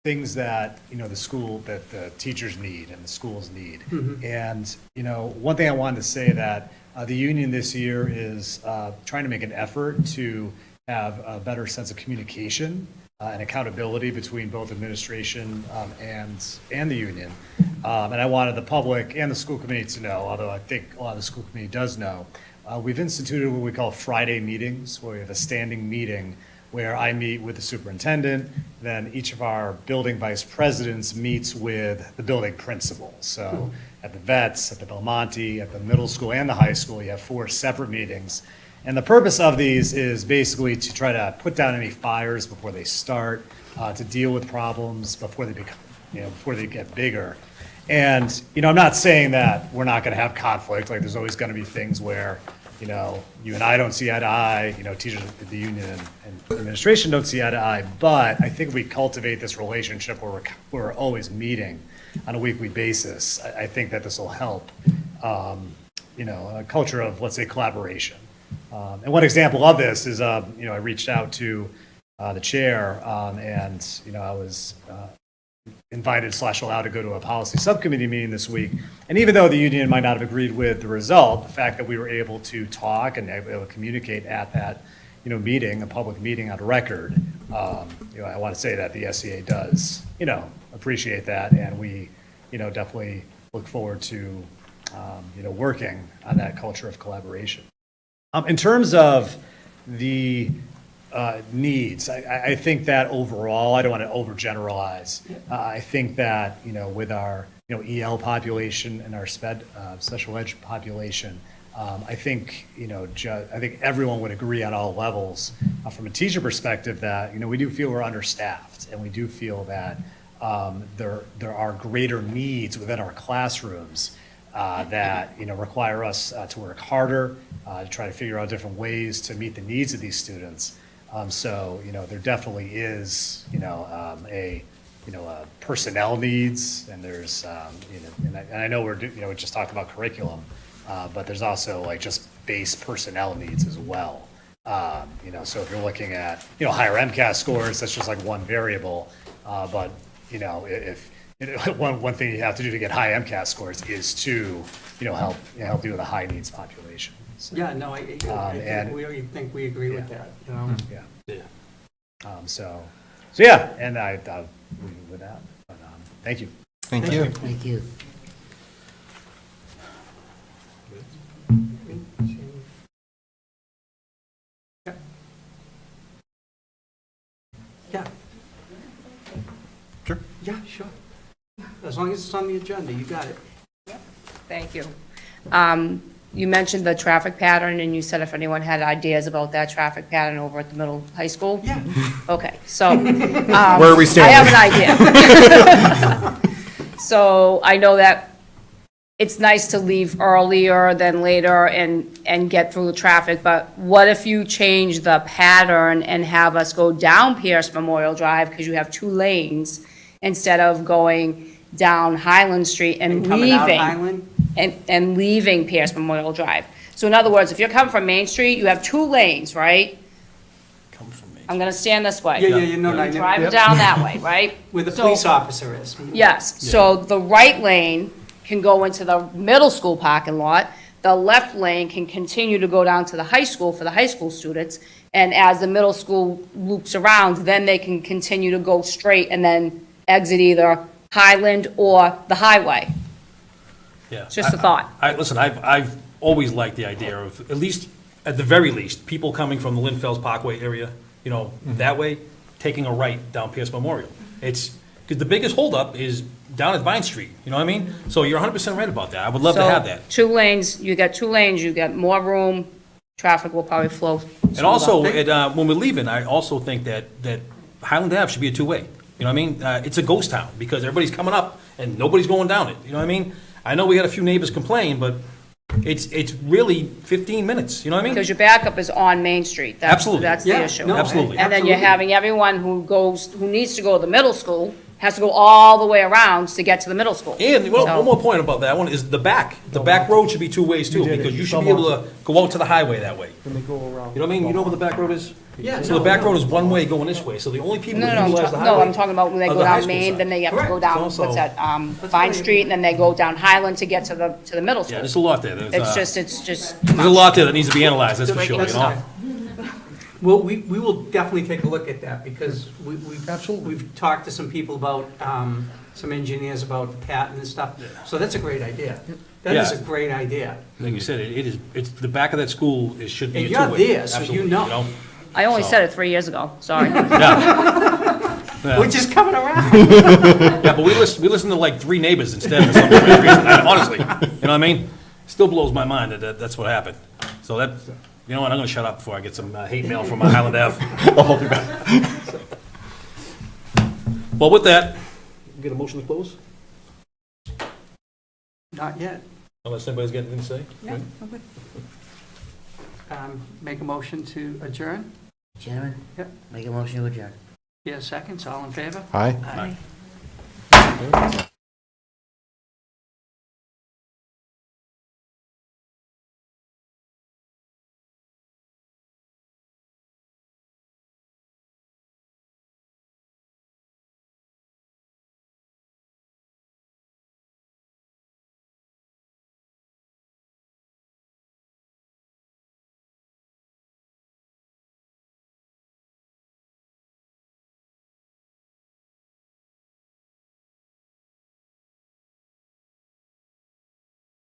things that, that the teachers need and the schools need. And, one thing I wanted to say that the union this year is trying to make an effort to have a better sense of communication and accountability between both administration and the union. And I wanted the public and the school committee to know, although I think a lot of the school committee does know, we've instituted what we call Friday meetings, where we have a standing meeting where I meet with the superintendent, then each of our building vice presidents meets with the building principal. So at the vets, at the Belmonte, at the middle school and the high school, you have 4 separate meetings. And the purpose of these is basically to try to put down any fires before they start, to deal with problems before they become, before they get bigger. And, I'm not saying that we're not gonna have conflict, like there's always gonna be things where, you and I don't see eye to eye, teachers at the union and administration don't see eye to eye, but I think we cultivate this relationship where we're always meeting on a weekly basis. I think that this will help, a culture of, let's say, collaboration. And one example of this is, I reached out to the chair, and, I was invited / allowed to go to a policy subcommittee meeting this week. And even though the union might not have agreed with the result, the fact that we were able to talk and able to communicate at that, meeting, a public meeting on record, I want to say that the SEA does, appreciate that, and we, definitely look forward to, working on that culture of collaboration. In terms of the needs, I think that overall, I don't want to overgeneralize. I think that, with our, EL population and our special ed population, I think, I think everyone would agree on all levels from a teacher perspective that, we do feel we're understaffed, and we do feel that there are greater needs within our classrooms that require us to work harder, to try to figure out different ways to meet the needs of these students. So there definitely is personnel needs, and there's and I know we just talked about curriculum, but there's also like just base personnel needs as well. So if you're looking at higher MCAS scores, that's just like one variable, but if one thing you have to do to get high MCAS scores is to, help deal with a high needs population. So, Yeah, no, I think we agree with that, Yeah. So yeah, and I'll leave it with that. But, thank you. Thank you. Thank you. Yeah. Sure. Yeah, sure. As long as it's on the agenda, you got it. Thank you. You mentioned the traffic pattern, and you said if anyone had ideas about that traffic pattern over at the middle high school? Yeah. Okay, so. Where are we standing? I have an idea. So I know that it's nice to leave earlier than later and get through the traffic, but what if you change the pattern and have us go down Pierce Memorial Drive, because you have 2 lanes, instead of going down Highland Street and coming out leaving? Highland? And leaving Pierce Memorial Drive. So in other words, if you're coming from Main Street, you have 2 lanes, right? Come from me. I'm gonna stand this way. Yeah, no, You're I know. driving down that way, right? Where the So- police officer is. Yes, so the right lane can go into the middle school parking lot. The left lane can continue to go down to the high school for the high school students. And as the middle school loops around, then they can continue to go straight and then exit either Highland or the highway. Yeah. It's just a thought. Listen, I've always liked the idea of, at least, at the very least, people coming from the Linfells Parkway area, that way, taking a right down Pierce Memorial. It's, because the biggest holdup is down at Vine Street, you know what I mean? So you're 100% right about that. I would love to have that. 2 lanes, you get 2 lanes, you get more room traffic will probably flow. And also, when we're leaving, I also think that Highland Ave should be a two-way. You know what I mean? It's a ghost town because everybody's coming up and nobody's going down it. You know what I mean? I know we had a few neighbors complain, but it's really 15 minutes. You know what I mean? Because your backup is on Main Street. Absolutely. That's the Yeah, issue. no, Absolutely. And then you're absolutely. having everyone who needs to go to the middle school, has to go all the way around to get to the middle school. And one So- more point about that one is the back. The back road should be two ways too, because you should be able to go out to the highway that way. Then they go around. You know what I mean? You know where the back road is? Yeah, So no, the back no. road is one way going this way, so the only people No, who no, utilize the no, highway. I'm talking about when they are go the high down school Main, side. then they have to go Correct. down, So- what's that, Vine Street, and then they go down Highland to get to the middle school. Yeah, there's a lot there. There's It's just. there's a lot there that needs to be analyzed, that's for sure, you know? Well, we will definitely take a look at that, because Absolutely. we've talked to some people about, some engineers about the pattern and stuff, so that's a great idea. That is a Yeah. great idea. Like you said, it's, the back of that school, it should be a And two-way. you're there, so you Absolutely, know. I only So- said it 3 years ago, sorry. Yeah. We're just coming around. Yeah, but we listen to like 3 neighbors instead of some strange reason. Honestly, you know what I mean? Still blows my mind that that's what happened. So that, you know what, I'm gonna shut up before I get some hate mail from Highland Ave. I'll be back. Well, with that, get a motion to close? Not yet. Unless anybody's got anything to say? Yeah, okay. Make a motion to adjourn? Chairman? Yep. Make a motion to adjourn. Yeah, seconds, all in favor? Aye. Aye.